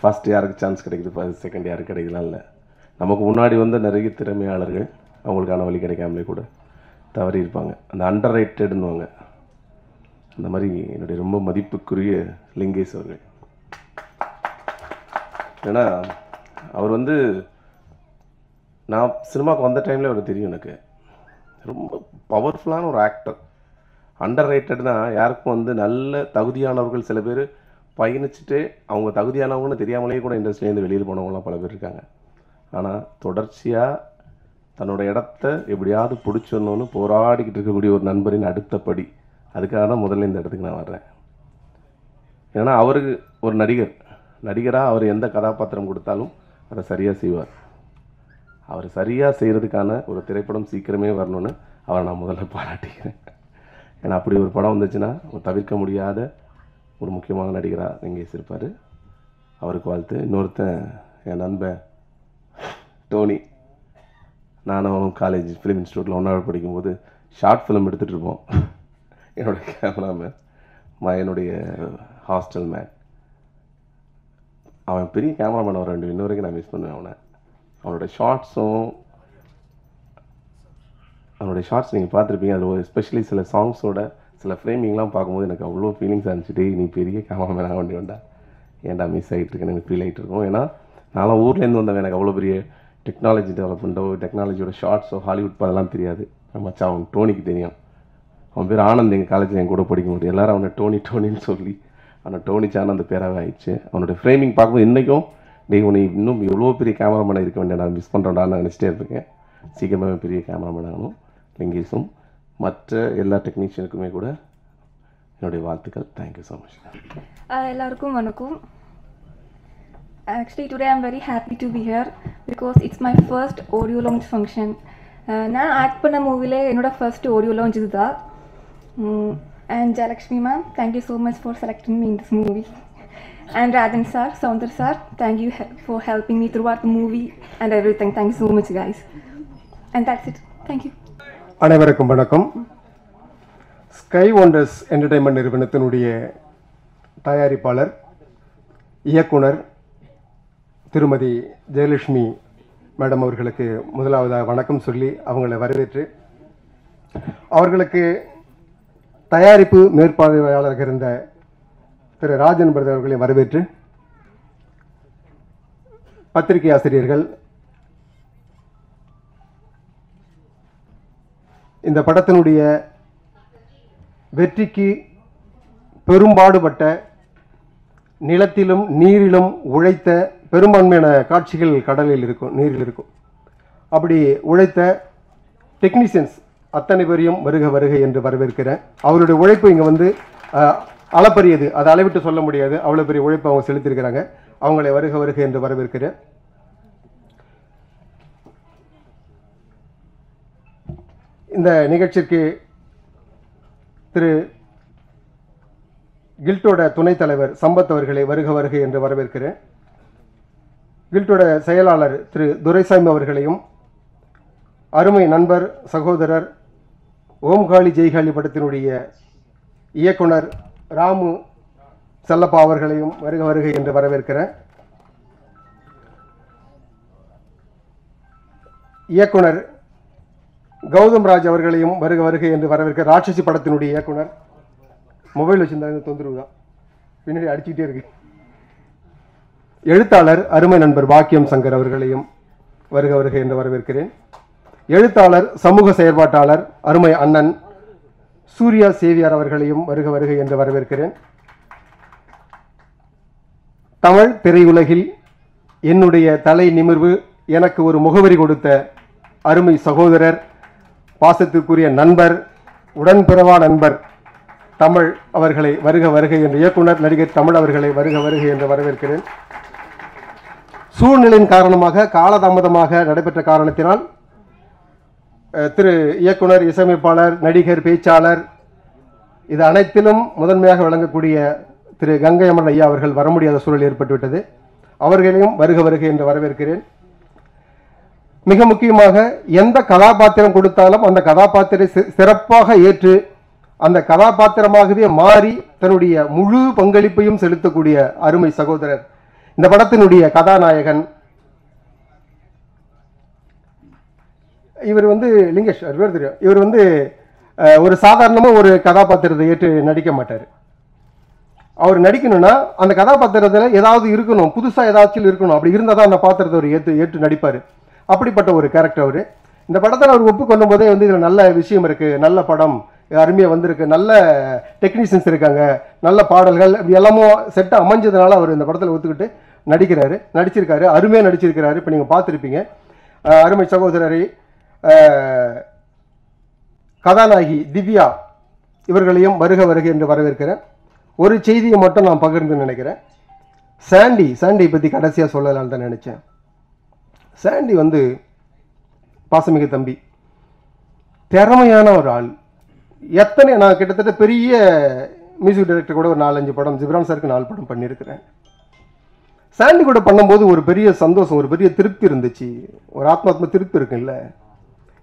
ஃபஸ்ட்டு யாருக்கு சான்ஸ் கிடைக்குது, செகண்ட் யாருக்கு கிடைக்கலாம் இல்லை. நமக்கு முன்னாடி வந்த நிறைய திறமையாளர்கள் அவங்களுக்கான வழி கிடைக்காமலே கூட தவறி இருப்பாங்க. அந்த அண்டர் ரைட்டடுன்னுவாங்க, அந்த மாதிரி என்னுடைய ரொம்ப மதிப்புக்குரிய லிங்கேஷ் அவர்கள். ஏன்னா அவர் வந்து நான் சினிமாவுக்கு வந்த டைமில் அவர் தெரியும் எனக்கு. ரொம்ப பவர்ஃபுல்லான ஒரு ஆக்டர். அண்டர் ரேட்டட்னா யாருக்கும் வந்து நல்ல தகுதியானவர்கள் சில பேர் பயணிச்சுட்டு அவங்க தகுதியானவங்கன்னு தெரியாமலே கூட இண்டஸ்ட்ரியிலேருந்து வெளியில் போனவங்களாம் பல பேர் இருக்காங்க. ஆனால் தொடர்ச்சியாக தன்னோட இடத்த எப்படியாவது பிடிச்சிடணும்னு போராடிக்கிட்டு இருக்கக்கூடிய ஒரு நண்பரின் அடுத்த படி. அதுக்காக தான் முதல்ல இந்த இடத்துக்கு நான் வர்றேன். ஏன்னா அவருக்கு ஒரு நடிகராக அவர் எந்த கதாபாத்திரம் கொடுத்தாலும் அதை சரியாக செய்வார். அவர் சரியாக செய்கிறதுக்கான ஒரு திரைப்படம் சீக்கிரமே வரணும்னு அவரை நான் முதல்ல பாராட்டிக்கிறேன். ஏன்னா அப்படி ஒரு படம் வந்துச்சுன்னா ஒரு தவிர்க்க முடியாத ஒரு முக்கியமான நடிகராக லிங்கேஷ் இருப்பார். அவருக்கு வாழ்த்து. இன்னொருத்தன் என் நண்பன் டோனி. நானும் காலேஜ் ஃபிலிம் இன்ஸ்டியூட்டில் ஒன்றாவது படிக்கும்போது ஷார்ட் ஃபிலிம் எடுத்துகிட்டு இருப்போம். என்னோடய கேமராமேன் என்னுடைய ஹாஸ்டல் மேன். அவன் பெரிய கேமராமேன். அவர் இன்ன வரைக்கும் நான் மிஸ் பண்ணுவேன் அவனோட ஷார்ட்ஸ் நீங்கள் பார்த்துருப்பீங்க. அதில் எஸ்பெஷலி சில சாங்ஸோட சில ஃப்ரேமிங்லாம் பார்க்கும்போது எனக்கு அவ்வளோ ஃபீலிங்ஸாக இருந்துச்சு. நீ பெரிய கேமராமேன் ஆக வேண்டிய ஏன்டா மிஸ் ஆகிட்டு இருக்குன்னு எனக்கு ஃபீல் ஆகிட்டு இருக்கும். ஏன்னா நான்லாம் ஊர்லேருந்து வந்தவன். எனக்கு அவ்வளோ பெரிய டெக்னாலஜி டெவலப்மெண்ட்டோ டெக்னாலஜியோட ஷார்ட்ஸோ ஹாலிவுட் அதெல்லாம் தெரியாது. மச்சான் அவன் டோனிக்கு தெரியும். அவன் பேர் ஆனந்த். எங்கள் காலேஜில் என் கூட படிக்கும்போது எல்லோரும் அவனை டோனின்னு சொல்லி அவனை டோனி சான் அந்த பேராகவே ஆயிடுச்சு. அவனோட ஃப்ரேமிங் பார்க்கும்போது இன்றைக்கும் உன்னை இன்னும் எவ்வளோ பெரிய கேமராமேனாக இருக்க வேண்டிய நான் மிஸ் பண்ணுறேன்டான்னு நினச்சிட்டே இருக்கேன். சீக்கிரமாகவே பெரிய கேமராமேன் ஆகணும். லிங்கேஷும் மற்ற எல்லா டெக்னீஷியனுக்குமே கூட என்னுடைய வாழ்த்துக்கள். Thank you so much. எல்லாருக்கும் வணக்கம். Actually today I'm very happy to be here because it's my first audio launch function. நான் ஆக்ட் பண்ண மூவிலே என்னோட ஃபர்ஸ்ட் ஆடியோ லான்ச் இதுதான். And Jalakshmi ma'am, thank you so much for selecting me in this movie. And Rajan sir, Saundar sir, thank you for helping me throughout the movie and everything. Thank you so much guys. And that's it. Thank you. அனைவருக்கும் வணக்கம். Sky wonders entertainment நிறுவனத்தினுடைய தயாரிப்பாளர் இயக்குனர் திருமதி Jayalakshmi madam அவர்களுக்கு முதலாவதாக வணக்கம் சொல்லி அவங்களை வரவேற்று, அவர்களுக்கு தயாரிப்பு மேற்பார்வையாளராக இருந்த திரு ராஜன் பிரதர் அவர்களை வரவேற்று, பத்திரிகை ஆசிரியர்கள், இந்த படத்தினுடைய வெற்றிக்கு பெரும்பாடுபட்ட, நிலத்திலும் நீரிலும் உழைத்த, பெரும்பான்மையான காட்சிகள் கடலில் இருக்கும், நீரில் இருக்கும், அப்படி உழைத்த டெக்னீஷியன்ஸ் அத்தனை பேரையும் வருக வருக என்று வரவேற்கிறேன். அவருடைய உழைப்பு இங்கே வந்து அளப்பரியது, அதை அளவிட்டு சொல்ல முடியாது. அவ்வளோ பெரிய உழைப்பு அவங்க செலுத்தியிருக்கிறாங்க. அவங்களை வருக வருக என்று வரவேற்கிறேன். இந்த நிகழ்ச்சிக்கு திரு கில்ட்டோட துணைத் தலைவர் சம்பத் அவர்களை வருக வருக என்று வரவேற்கிறேன். கில்ட்டோட செயலாளர் திரு துரைசாமி அவர்களையும், அருமை நண்பர் சகோதரர் ஓம்காளி ஜெய்காளி படத்தினுடைய இயக்குனர் ராமு செல்லப்பா அவர்களையும் வருக வருக என்று வரவேற்கிறேன். இயக்குனர் கௌதம் ராஜ் அவர்களையும் வருக வருக என்று வரவேற்க. ராட்சசி படத்தினுடைய இயக்குனர். மொபைல் வச்சிருந்தாங்க, தொந்தரவு தான், பின்னாடி அடிச்சுக்கிட்டே இருக்கு. எழுத்தாளர் அருமை நண்பர் பாக்கியம் சங்கர் அவர்களையும் வருக வருக என்று வரவேற்கிறேன். எழுத்தாளர் சமூக செயற்பாட்டாளர் அருமை அண்ணன் சூர்யா சேவியார் அவர்களையும் வருக வருக என்று வரவேற்கிறேன். தமிழ் திரையுலகில் என்னுடைய தலை நிமிர்வு, எனக்கு ஒரு முகவரி கொடுத்த அருமை சகோதரர், பாசத்திற்குரிய நண்பர், உடன்பிறவா நண்பர் தமிழ் அவர்களை வருக வருக என்று, இயக்குனர் நடிகர் தமிழ் அவர்களை வருக வருக என்று வரவேற்கிறேன். சூழ்நிலையின் காரணமாக காலதாமதமாக நடைபெற்ற காரணத்தினால் திரு இயக்குனர், இசையமைப்பாளர், நடிகர், பேச்சாளர், இது அனைத்திலும் முதன்மையாக விளங்கக்கூடிய திரு கங்கை அமரன் ஐயா அவர்கள் வர முடியாத சூழல் ஏற்பட்டுவிட்டது. அவர்களையும் வருக வருக என்று வரவேற்கிறேன். மிக முக்கியமாக எந்த கதாபாத்திரம் கொடுத்தாலும் அந்த கதாபாத்திரத்தை சிறப்பாக ஏற்று அந்த கதாபாத்திரமாகவே மாறி தன்னுடைய முழு பங்களிப்பையும் செலுத்தக்கூடிய அருமை சகோதரர், இந்த படத்தினுடைய கதாநாயகன். இவர் வந்து லிங்கேஷ், பேர் தெரியும். இவர் வந்து ஒரு சாதாரணமாக ஒரு கதாபாத்திரத்தை ஏற்று நடிக்க மாட்டார். அவர் நடிக்கணும்னா அந்த கதாபாத்திரத்தில் ஏதாவது இருக்கணும், புதுசாக ஏதாச்சும் இருக்கணும். அப்படி இருந்தால் தான் அந்த பாத்திரத்தை அவர் ஏற்று நடிப்பார். அப்படிப்பட்ட ஒரு கேரக்டர் அவர். இந்த படத்தில் அவர் ஒப்புக்கொள்ளும் போதே வந்து இதில் நல்ல விஷயம் இருக்குது, நல்ல படம் அருமையாக வந்திருக்கு, நல்ல டெக்னீஷியன்ஸ் இருக்காங்க, நல்ல பாடல்கள், இப்படி எல்லாமோ செட்டாக அமைஞ்சதுனால அவர் இந்த படத்தில் ஒத்துக்கிட்டு நடிச்சிருக்காரு. அருமையாக நடிச்சிருக்கிறாரு. இப்போ நீங்கள் பார்த்துருப்பீங்க. அருமை சகோதரரை கதாநாயகி திவ்யா இவர்களையும் வருக வருக என்று வரவேற்கிறேன். ஒரு செய்தியை மட்டும் நான் பகிர்ந்து நினைக்கிறேன். சாண்டி பற்றி கடைசியாக சொல்லலான்னு தான் நினச்சேன். சாண்டி வந்து பாசமிகு தம்பி, திறமையான ஒரு ஆள். நான் கிட்டத்தட்ட பெரிய மியூசிக் டைரக்டர் கூட ஒரு 4-5 படம், ஜிப்ரான் சாருக்கு 4 படம் பண்ணியிருக்கிறேன். சாண்டி கூட பண்ணும்போது ஒரு பெரிய சந்தோஷம், ஒரு பெரிய திருப்தி இருந்துச்சு, ஒரு ஆத்மாத்ம திருப்தி இருக்குல்ல.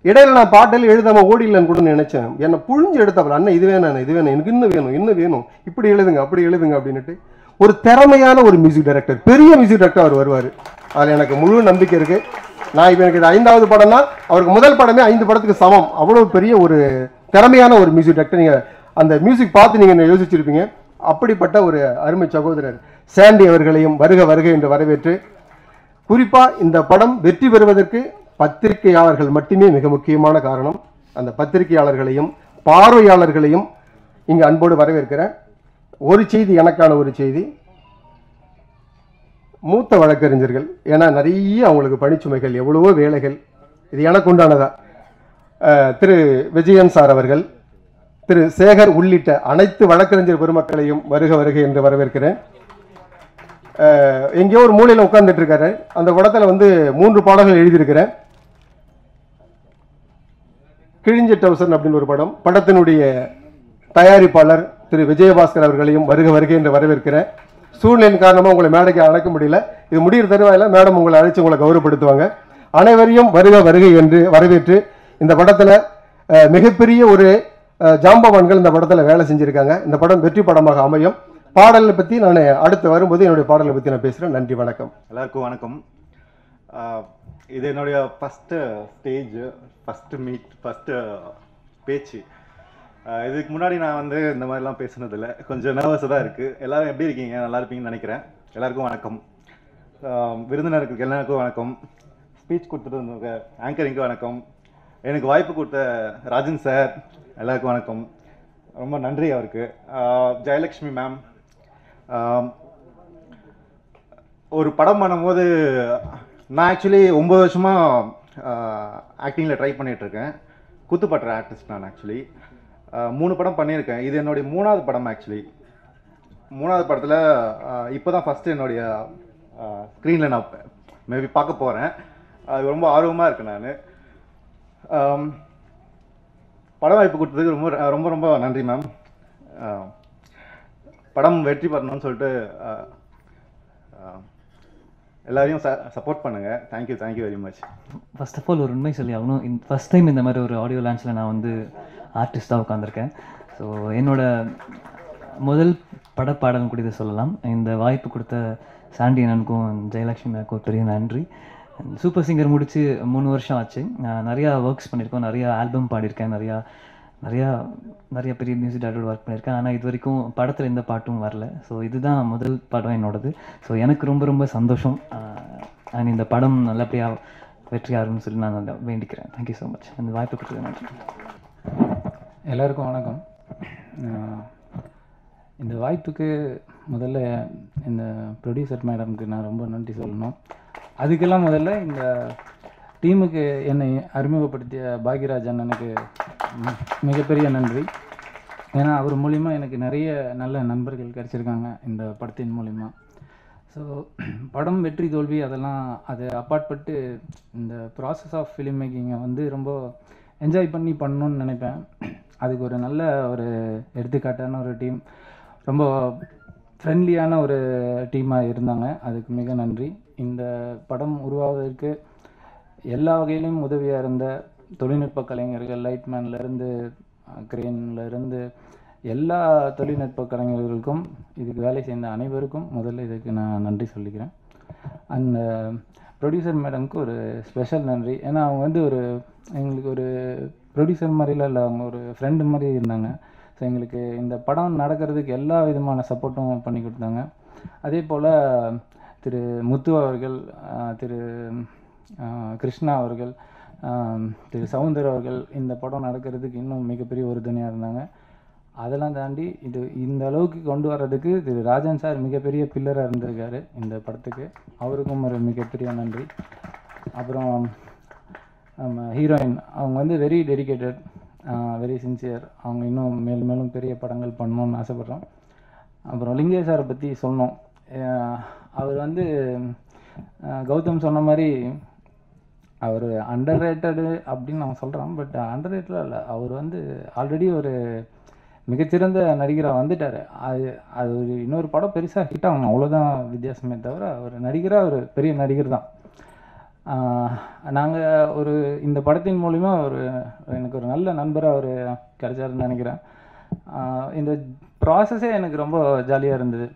இடையில நான் பாட்டில் எழுதாமல் ஓடிலன்னு கூட நினைச்சேன். என்னை புழிஞ்சு எடுத்தவள், அண்ணன் இது வேணும், எனக்கு இன்னும் வேணும், இப்படி எழுதுங்க அப்படி எழுதுங்க அப்படின்ட்டு. ஒரு திறமையான ஒரு மியூசிக் டைரக்டர், பெரிய மியூசிக் டைரக்டர் அவர் வருவார். அதில் எனக்கு முழு நம்பிக்கை இருக்குது. நான் இப்போ எனக்கு இது 5வது படம்னா அவருக்கு முதல் படமே 5 படத்துக்கு சமம். அவ்வளோ பெரிய ஒரு திறமையான ஒரு மியூசிக் டைரக்டர். நீங்கள் அந்த மியூசிக் பார்த்து நீங்கள் யோசிச்சிருப்பீங்க. அப்படிப்பட்ட ஒரு அருமை சகோதரர் சாண்டி அவர்களையும் வருக வருக என்று வரவேற்று, குறிப்பாக இந்த படம் வெற்றி பெறுவதற்கு பத்திரிகையாளர்கள் மட்டுமே மிக முக்கியமான காரணம். அந்த பத்திரிகையாளர்களையும் பார்வையாளர்களையும் இங்கு அன்போடு வரவேற்கிறேன். ஒரு செய்தி, எனக்கான ஒரு செய்தி, மூத்த வழக்கறிஞர்கள், ஏன்னா நிறைய அவங்களுக்கு பணிச்சுமைகள், எவ்வளவோ வேலைகள், இது எனக்கு உண்டானதா. திரு விஜயன் சார் அவர்கள், திரு சேகர் உள்ளிட்ட அனைத்து வழக்கறிஞர் பெருமக்களையும் வருக வருக என்று வரவேற்கிறேன். எங்கேயோ ஒரு மூலையில் உட்கார்ந்துட்டு இருக்காரு. அந்த படத்தில் வந்து 3 பாடல்கள் எழுதியிருக்கிறேன். கிழிஞ்ச டவுசன் அப்படின்னு ஒரு படம். படத்தினுடைய தயாரிப்பாளர் திரு விஜயபாஸ்கர் அவர்களையும் வருக வருக என்று வரவேற்கிறேன். சூழ்நிலையின் காரணமாக உங்களை மேடைக்கு அழைக்க முடியல. இது முடிகிற தருவாயில் மேடம் உங்களை அழைச்சி உங்களை கௌரவப்படுத்துவாங்க. அனைவரையும் வருக வருகை என்று வரவேற்று, இந்த படத்தில் மிகப்பெரிய ஒரு ஜாம்பவான்கள் இந்த படத்தில் வேலை செஞ்சுருக்காங்க. இந்த படம் வெற்றி படமாக அமையும். பாடலை பற்றி நான் அடுத்து வரும்போது என்னுடைய பாடலை பற்றி நான் பேசுகிறேன். நன்றி, வணக்கம். எல்லாருக்கும் வணக்கம். இது என்னுடைய first stage, first meet, first பேச்சு. இதுக்கு முன்னாடி நான் வந்து இந்த மாதிரிலாம் பேசுனதில்லை, கொஞ்சம் நர்வஸாக தான் இருக்குது. எல்லோரும் எப்படி இருக்கீங்க? நல்லா இருப்பீங்கன்னு நினைக்கிறேன். எல்லாருக்கும் வணக்கம். விருந்தினருக்கு எல்லாருக்கும் வணக்கம். ஸ்பீச் கொடுத்துட்டு ஆங்கரிங்க்கு வணக்கம். எனக்கு வாய்ப்பு கொடுத்த ராஜன் சார் எல்லாருக்கும் வணக்கம். ரொம்ப நன்றி அவருக்கு. ஜெயலக்ஷ்மி மேம், ஒரு படம் பண்ணும்போது நான் ஆக்சுவலி 9 வருஷமாக ஆக்டிங்கில் ட்ரை பண்ணிகிட்ருக்கேன். குத்துப்பட்டுற ஆர்டிஸ்ட் நான். ஆக்சுவலி 3 படம் பண்ணியிருக்கேன். இது என்னுடைய 3வது படம். ஆக்சுவலி 3வது படத்தில் இப்போ தான் ஃபஸ்ட்டு என்னுடைய ஸ்க்ரீனில் நான் மேபி பார்க்க போகிறேன். அது ரொம்ப ஆர்வமாக இருக்கேன் நான். படம் வாய்ப்பு கொடுத்ததுக்கு ரொம்ப ரொம்ப ரொம்ப நன்றி மேம். படம் வெற்றி பெறணும்னு சொல்லிட்டு எல்லாரையும் சப்போர்ட் பண்ணுங்கள். Thank you very much. First of all ஒரு உண்மை சொல்லி ஆகணும். ஃபஸ்ட் டைம் இந்த மாதிரி ஒரு ஆடியோ லான்ச்சில் நான் வந்து ஆர்டிஸ்ட்டாக உட்காந்துருக்கேன். ஸோ என்னோடய முதல் படப்பாடலும் கூட இதை சொல்லலாம். இந்த வாய்ப்பு கொடுத்த சாண்டி அண்ணனுக்கும் ஜெயலக்ஷ்மி மேக்கும் பெரிய நன்றி. சூப்பர் சிங்கர் முடித்து 3 வருஷம் ஆச்சு. நான் நிறையா ஒர்க்ஸ் பண்ணியிருக்கோம், நிறையா ஆல்பம் பாடியிருக்கேன், நிறையா பெரிய மியூசிக் டைரக்டர் ஒர்க் பண்ணியிருக்கேன். ஆனால் இது வரைக்கும் படத்தில் எந்த பாட்டும் வரல. ஸோ இதுதான் முதல் படம் என்னோடது. ஸோ எனக்கு ரொம்ப ரொம்ப சந்தோஷம். அண்ட் இந்த படம் நல்லபடியாக வெற்றி ஆகும்னு சொல்லி நான் வேண்டிக்கிறேன். Thank you so much. அந்த வாய்ப்பு கொடுத்தது நன்றி. எல்லாருக்கும் வணக்கம். இந்த வாய்ப்புக்கு முதல்ல இந்த ப்ரொடியூசர் மேடம்க்கு நான் ரொம்ப நன்றி சொல்லணும். அதுக்கெல்லாம் முதல்ல இந்த டீமுக்கு என்னை அறிமுகப்படுத்திய பாக்யராஜ் அண்ணனுக்கு மிகப்பெரிய நன்றி. ஏன்னா அவர் மூலிமா எனக்கு நிறைய நல்ல நண்பர்கள் கிடச்சிருக்காங்க இந்த படத்தின் மூலிமா. ஸோ படம் வெற்றி தோல்வி அதெல்லாம் அது அப்பாற்பட்டு இந்த ப்ராசஸ் ஆஃப் ஃபிலிம் மேக்கிங்கை வந்து ரொம்ப என்ஜாய் பண்ணி பண்ணணுன்னு நினைப்பேன். அதுக்கு ஒரு நல்ல ஒரு எடுத்துக்காட்டான ஒரு டீம், ரொம்ப ஃப்ரெண்ட்லியான ஒரு டீமாக இருந்தாங்க. அதுக்கு மிக நன்றி. இந்த படம் உருவாவதற்கு எல்லா வகையிலும் உதவியாக இருந்த தொழில்நுட்ப கலைஞர்கள், லைட்மேன்லேருந்து கிரேன்லேருந்து எல்லா தொழில்நுட்ப கலைஞர்களுக்கும் இதுக்கு வேலை செய்த அனைவருக்கும் முதல்ல இதுக்கு நான் நன்றி சொல்லிக்கிறேன். அந்த ப்ரொடியூசர் மேடம்க்கு ஒரு ஸ்பெஷல் நன்றி. ஏன்னா அவங்க வந்து எங்களுக்கு ஒரு ப்ரொடியூசர் மாதிரிலாம் இல்லை, அவங்க ஒரு ஃப்ரெண்டு மாதிரி இருந்தாங்க. ஸோ எங்களுக்கு இந்த படம் நடக்கிறதுக்கு எல்லா விதமான சப்போர்ட்டும் பண்ணி கொடுத்தாங்க. அதே போல் திரு முத்து அவர்கள், திரு கிருஷ்ணா அவர்கள், திரு சவுந்தர் அவர்கள் இந்த படம் நடக்கிறதுக்கு இன்னும் மிகப்பெரிய உறுதுணையாக இருந்தாங்க. அதெல்லாம் தாண்டி இந்த அளவுக்கு கொண்டு வர்றதுக்கு திரு ராஜன் சார் மிகப்பெரிய பில்லராக இருந்திருக்காரு இந்த படத்துக்கு. அவருக்கும் ஒரு மிகப்பெரிய நன்றி. அப்புறம் ஹீரோயின் அவங்க வந்து வெரி டெடிக்கேட்டட், வெரி சின்சியர். அவங்க இன்னும் மேலும் மேலும் பெரிய படங்கள் பண்ணணும்னு ஆசைப்பட்றோம். அப்புறம் லிங்கேஷ் சாரை பற்றி சொன்னோம். அவர் வந்து கௌதம் சொன்ன மாதிரி அவர் அண்டர் ரேட்டடு அப்படின்னு நான் சொல்கிறேன். பட் அண்டர் ரேட்டடாக இல்லை, அவர் வந்து ஆல்ரெடி ஒரு மிகச்சிறந்த நடிகராக வந்துட்டார். அது ஒரு இன்னொரு படம் பெருசாக ஹிட் ஆகணும், அவ்வளோதான் வித்தியாசமே தவிர அவர் நடிகராக ஒரு பெரிய நடிகர் தான். நாங்கள் இந்த படத்தின் மூலிமா எனக்கு ஒரு நல்ல நண்பராக அவர் கிடைச்சாருன்னு நினைக்கிறேன். இந்த ப்ராசஸே எனக்கு ரொம்ப ஜாலியாக இருந்தது.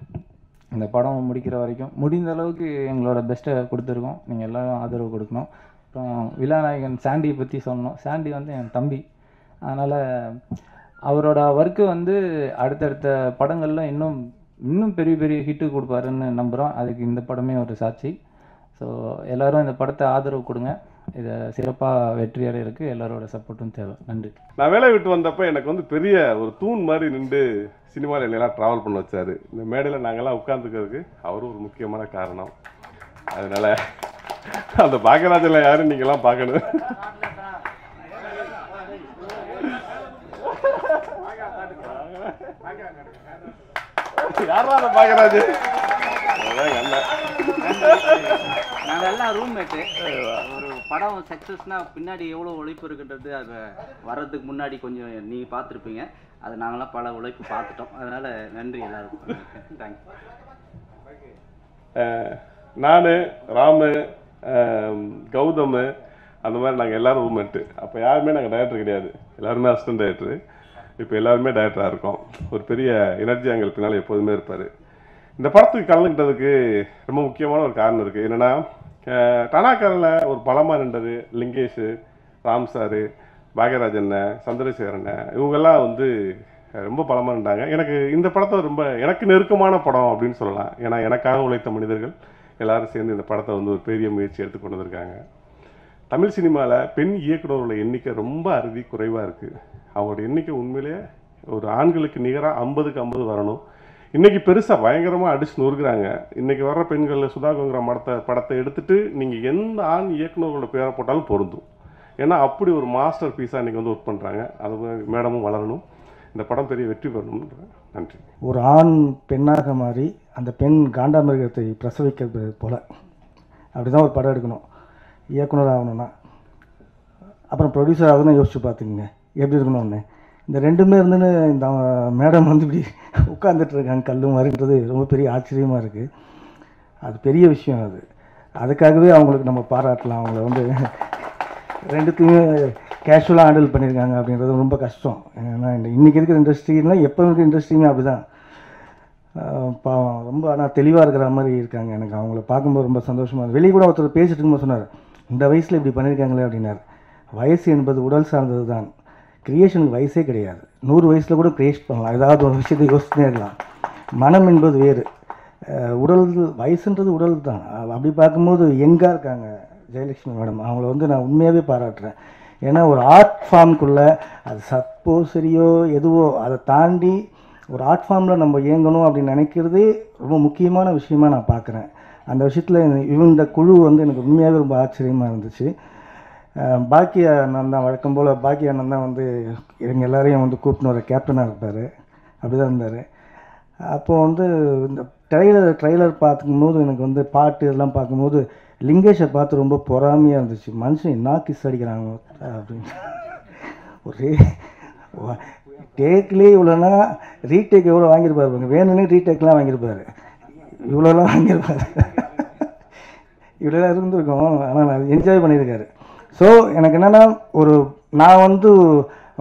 இந்த படம் முடிக்கிற வரைக்கும் முடிந்த அளவுக்கு எங்களோட பெஸ்ட்டை கொடுத்துருக்கோம். நீங்கள் எல்லோரும் ஆதரவு கொடுக்கணும். அப்புறம் விழாநாயகன் சாண்டியை பற்றி சொல்லணும். சாண்டி வந்து என் தம்பி, அதனால் அவரோட ஒர்க்கு வந்து அடுத்தடுத்த படங்களில் இன்னும் பெரிய பெரிய ஹிட்டு கொடுப்பாருன்னு நம்புகிறோம். அதுக்கு இந்த படமே ஒரு சாட்சி. ஸோ எல்லோரும் இந்த படத்தை ஆதரவு கொடுங்க. இதை சிறப்பாக வெற்றி அடையிறதுக்கு எல்லாரோட சப்போர்ட்டும் தேவை. நன்றி. நான் வேலை விட்டு வந்தப்போ எனக்கு வந்து பெரிய ஒரு தூண் மாதிரி நின்று சினிமாவில் என்னெல்லாம் ட்ராவல் பண்ண வச்சார். இந்த மேடையில் நாங்கள்லாம் உட்காந்துக்கிறதுக்கு அவரும் ஒரு முக்கியமான காரணம். அதனால் அந்த பாக்கியராஜில் யாரும் நீங்கள்லாம் பார்க்கணும். யாரா அந்த பாக்கியராஜ்? நாங்கள் எல்லாம் ரூம்மேட்டு. ஒரு படம் சக்ஸஸ்னால் பின்னாடி எவ்வளோ உழைப்பு இருக்குன்றது அதை வர்றதுக்கு முன்னாடி கொஞ்சம் நீங்கள் பார்த்துருப்பீங்க. அது நாங்களாம் பல உழைப்பு பார்த்துட்டோம். அதனால் நன்றி எல்லாருக்கும். தேங்க்யூ. நான், ராமு, கௌதம் அந்த மாதிரி நாங்கள் எல்லோரும் ரூம்மேட்டு. அப்போ யாருமே நாங்கள் டைரக்டர் கிடையாது, எல்லாருமே அசிஸ்டன்ட் டைரக்டரு. இப்போ எல்லாருமே டைரக்டராக இருக்கோம். ஒரு பெரிய எனர்ஜி எங்கள் பின்னால் எப்போதுமே இருப்பார். இந்த படத்துக்கு கலந்துக்கிட்டதுக்கு ரொம்ப முக்கியமான ஒரு காரணம் இருக்குது. என்னென்னா, டனாக்காரில் ஒரு பலமாக நின்றது லிங்கேஷ், ராம் சார், பாக்யராஜன், சந்திரசேகரன், இவங்கெல்லாம் வந்து ரொம்ப பலமாக நின்றாங்க. எனக்கு இந்த படத்தை எனக்கு நெருக்கமான படம் அப்படின்னு சொல்லலாம். ஏன்னா எனக்காக உழைத்த மனிதர்கள் எல்லோரும் சேர்ந்து இந்த படத்தை வந்து ஒரு பெரிய முயற்சி எடுத்து கொண்டு வந்திருக்காங்க. தமிழ் சினிமாவில் பெண் இயக்குநர்களோட எண்ணிக்கை ரொம்ப அறுதி குறைவாக இருக்குது. அவங்களோட எண்ணிக்கை உண்மையிலேயே ஒரு ஆண்களுக்கு நிகராக 50க்கு 50 வரணும். இன்றைக்கி பெருசாக பயங்கரமாக அடிச்சு நொறுக்குறாங்க. இன்றைக்கி வர்ற பெண்களில் சுதாகோங்கிற படத்தை எடுத்துகிட்டு நீங்கள் எந்த ஆண் இயக்குநர்களோட பேரை போட்டாலும் பொருந்தும். ஏன்னா அப்படி ஒரு மாஸ்டர் பீஸாக இன்றைக்கி வந்து ஒர்க் பண்ணுறாங்க. அது மேடமும் வளரணும், இந்த படம் பெரிய வெற்றி பெறணும். நன்றி. ஒரு ஆண் பெண்ணாக மாறி அந்த பெண் காண்டாமிருகத்தை பிரசவிக்கிறது போல் அப்படி தான் ஒரு படம் எடுக்கணும். இயக்குனர் ஆகணும்னா அப்புறம் ப்ரொடியூசர் ஆகணும்னா யோசிச்சு பார்த்துக்குங்க எப்படி இருக்கணும்னு. இந்த ரெண்டுமே இருந்துன்னு இந்த மேடம் வந்து இப்படி உட்காந்துட்ருக்காங்க கல்லு மாதிரின்றது ரொம்ப பெரிய ஆச்சரியமாக இருக்குது. அது பெரிய விஷயம். அதுக்காகவே அவங்களுக்கு நம்ம பாராட்டலாம். அவங்கள வந்து ரெண்டுத்தையுமே கேஷுவலாக ஹேண்டில் பண்ணியிருக்காங்க அப்படின்றது ரொம்ப கஷ்டம். ஏன்னா இன்றைக்கி இருக்கிற இண்டஸ்ட்ரிலாம் எப்போ இருக்கிற இண்டஸ்ட்ரியுமே அப்படி தான் பாவம். ரொம்ப ஆனால் தெளிவாக இருக்கிற மாதிரி இருக்காங்க. எனக்கு அவங்கள பார்க்கும்போது ரொம்ப சந்தோஷமாக இருக்குது. வெளியே கூட ஒருத்தர் பேசிட்டு இருக்கும்போது சொன்னார், இந்த வயசில் இப்படி பண்ணியிருக்காங்களே அப்படின்னார். வயசு என்பது உடல் சார்ந்தது தான், கிரியேஷனுக்கு வயசே கிடையாது. 100 வயசில் கூட கிரியேட் பண்ணலாம், ஏதாவது ஒரு விஷயத்தை யோசிச்சுனே இருக்கலாம். மனம் என்பது வேறு, உடல் வயசுன்றது உடல் தான். அப்படி பார்க்கும்போது எங்கே இருக்காங்க ஜெயலட்சுமி மேடம். அவங்கள வந்து நான் உண்மையாகவே பாராட்டுறேன். ஏன்னா ஒரு ஆர்ட் ஃபார்முக்குள்ளே அது சப்போ சரியோ எதுவோ அதை தாண்டி ஒரு ஆர்ட் ஃபார்மில் நம்ம இயங்கணும் அப்படின்னு நினைக்கிறதே ரொம்ப முக்கியமான விஷயமாக நான் பார்க்குறேன். அந்த விஷயத்தில் இந்த குழு வந்து எனக்கு உண்மையாகவே ரொம்ப ஆச்சரியமாக இருந்துச்சு. பாக்கிய அண்ணன் தான் வழக்கம் போல் பாக்கிய அண்ணன் தான் வந்து எங்கள் எல்லாரையும் வந்து கூப்பிட்டு வர கேப்டனாக இருப்பார். அப்படி தான் இருந்தார். அப்போது வந்து இந்த ட்ரெய்லர் பார்க்கும்போது எனக்கு வந்து பாட்டு இதெல்லாம் பார்க்கும்போது லிங்கேஷை பார்த்து ரொம்ப பொறாமையாக இருந்துச்சு. மனுஷன் என்ன கிஸ் அடிக்கிறாங்க அப்படின்னு. ஒரே டேக்லேயே இவ்வளோனா ரீடேக் எவ்வளோ வாங்கியிருப்பாரு, வேணும்னே ரீடேக்லாம் வாங்கியிருப்பார், இவ்வளோலாம் வாங்கியிருப்பார். இவ்வளோலாம் இருந்திருக்கோம். ஆனால் நான் என்ஜாய் பண்ணியிருக்காரு. ஸோ எனக்கு என்னென்னா நான் வந்து